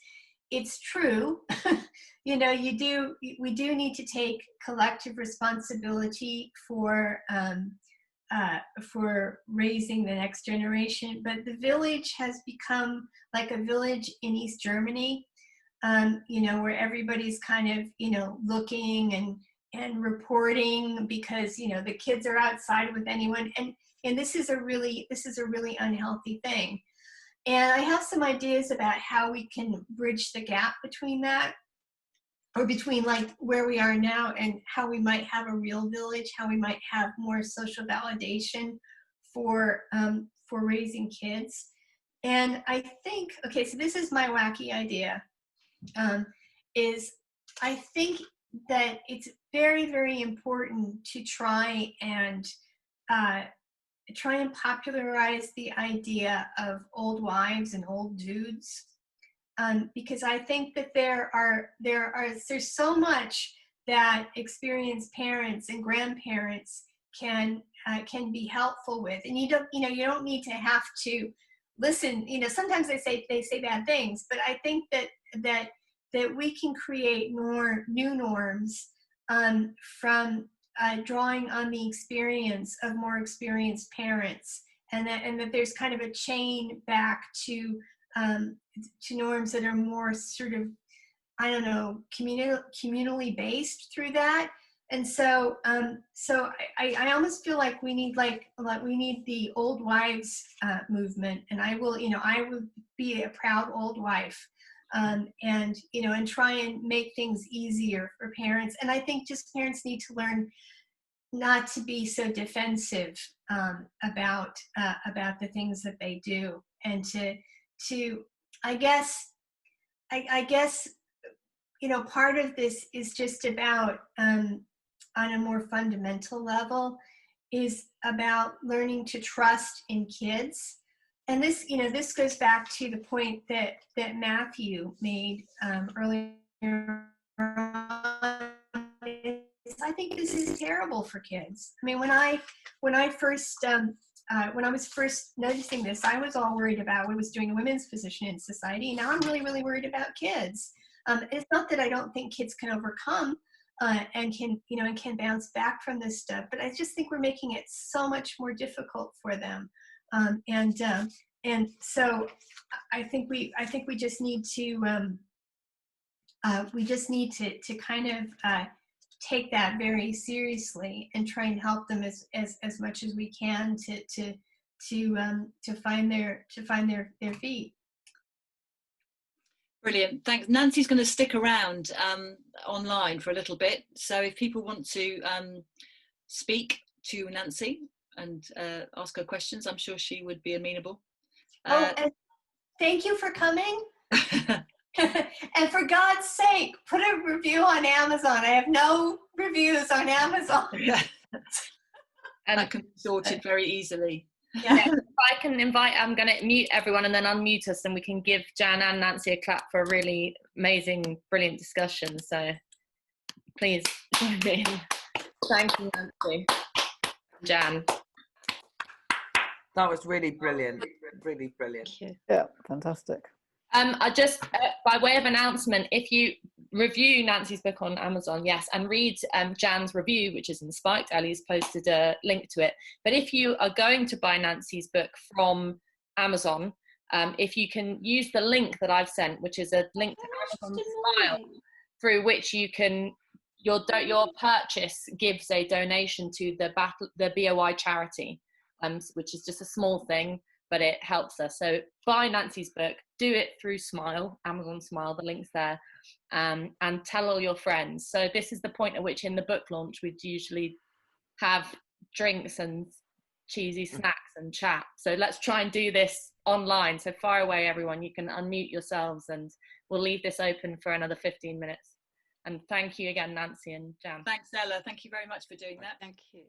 it's true. We do need to take collective responsibility for raising the next generation. But the village has become like a village in East Germany, where everybody's kind of, looking and reporting because, the kids are outside with anyone. And this is a really unhealthy thing. And I have some ideas about how we can bridge the gap between that, or between like where we are now and how we might have a real village, how we might have more social validation for raising kids. And I think, okay, so this is my wacky idea, is I think that it's very, very important to try and popularize the idea of old wives and old dudes, because I think that there's so much that experienced parents and grandparents can be helpful with, and you don't need to have to listen. Sometimes they say bad things, but I think that we can create new norms from drawing on the experience of more experienced parents, and that there's kind of a chain back to norms that are more sort of, I don't know, communally based through that. And so I almost feel like we need the old wives movement, and I would be a proud old wife. And try and make things easier for parents. And I think just parents need to learn not to be so defensive about the things that they do, and to I guess part of this is just about on a more fundamental level, is about learning to trust in kids. And this goes back to the point that Matthew made earlier on. I think this is terrible for kids. I mean, when I first when I was first noticing this, I was all worried about what it was doing to women's position in society. Now I'm really, really worried about kids. It's not that I don't think kids can overcome and can bounce back from this stuff, but I just think we're making it so much more difficult for them. And so I think we just need to kind of take that very seriously and try and help them as much as we can to find their feet. Brilliant, thanks. Nancy's going to stick around online for a little bit, so if people want to speak to Nancy and ask her questions, I'm sure she would be amenable. And thank you for coming. And for God's sake, put a review on Amazon. I have no reviews on Amazon. And that can be sorted very easily. Yeah, if I can invite, I'm going to mute everyone and then unmute us, and we can give Jan and Nancy a clap for a really amazing, brilliant discussion. So please join me. Thank you, Nancy. Jan. That was really brilliant. Really brilliant. Yeah, fantastic. I just, by way of announcement, if you review Nancy's book on Amazon, yes, and read Jan's review, which is in Spiked, Ellie's posted a link to it. But if you are going to buy Nancy's book from Amazon, if you can use the link that I've sent, which is a link to Amazon Smile, through which you can, your purchase gives a donation to the BOI charity, which is just a small thing, but it helps us. So buy Nancy's book, do it through Smile, Amazon Smile, the link's there, and tell all your friends. So this is the point at which in the book launch, we'd usually have drinks and cheesy snacks and chat. So let's try and do this online. So fire away, everyone. You can unmute yourselves, and we'll leave this open for another 15 minutes. And thank you again, Nancy and Jan. Thanks, Ella. Thank you very much for doing that. Thank you.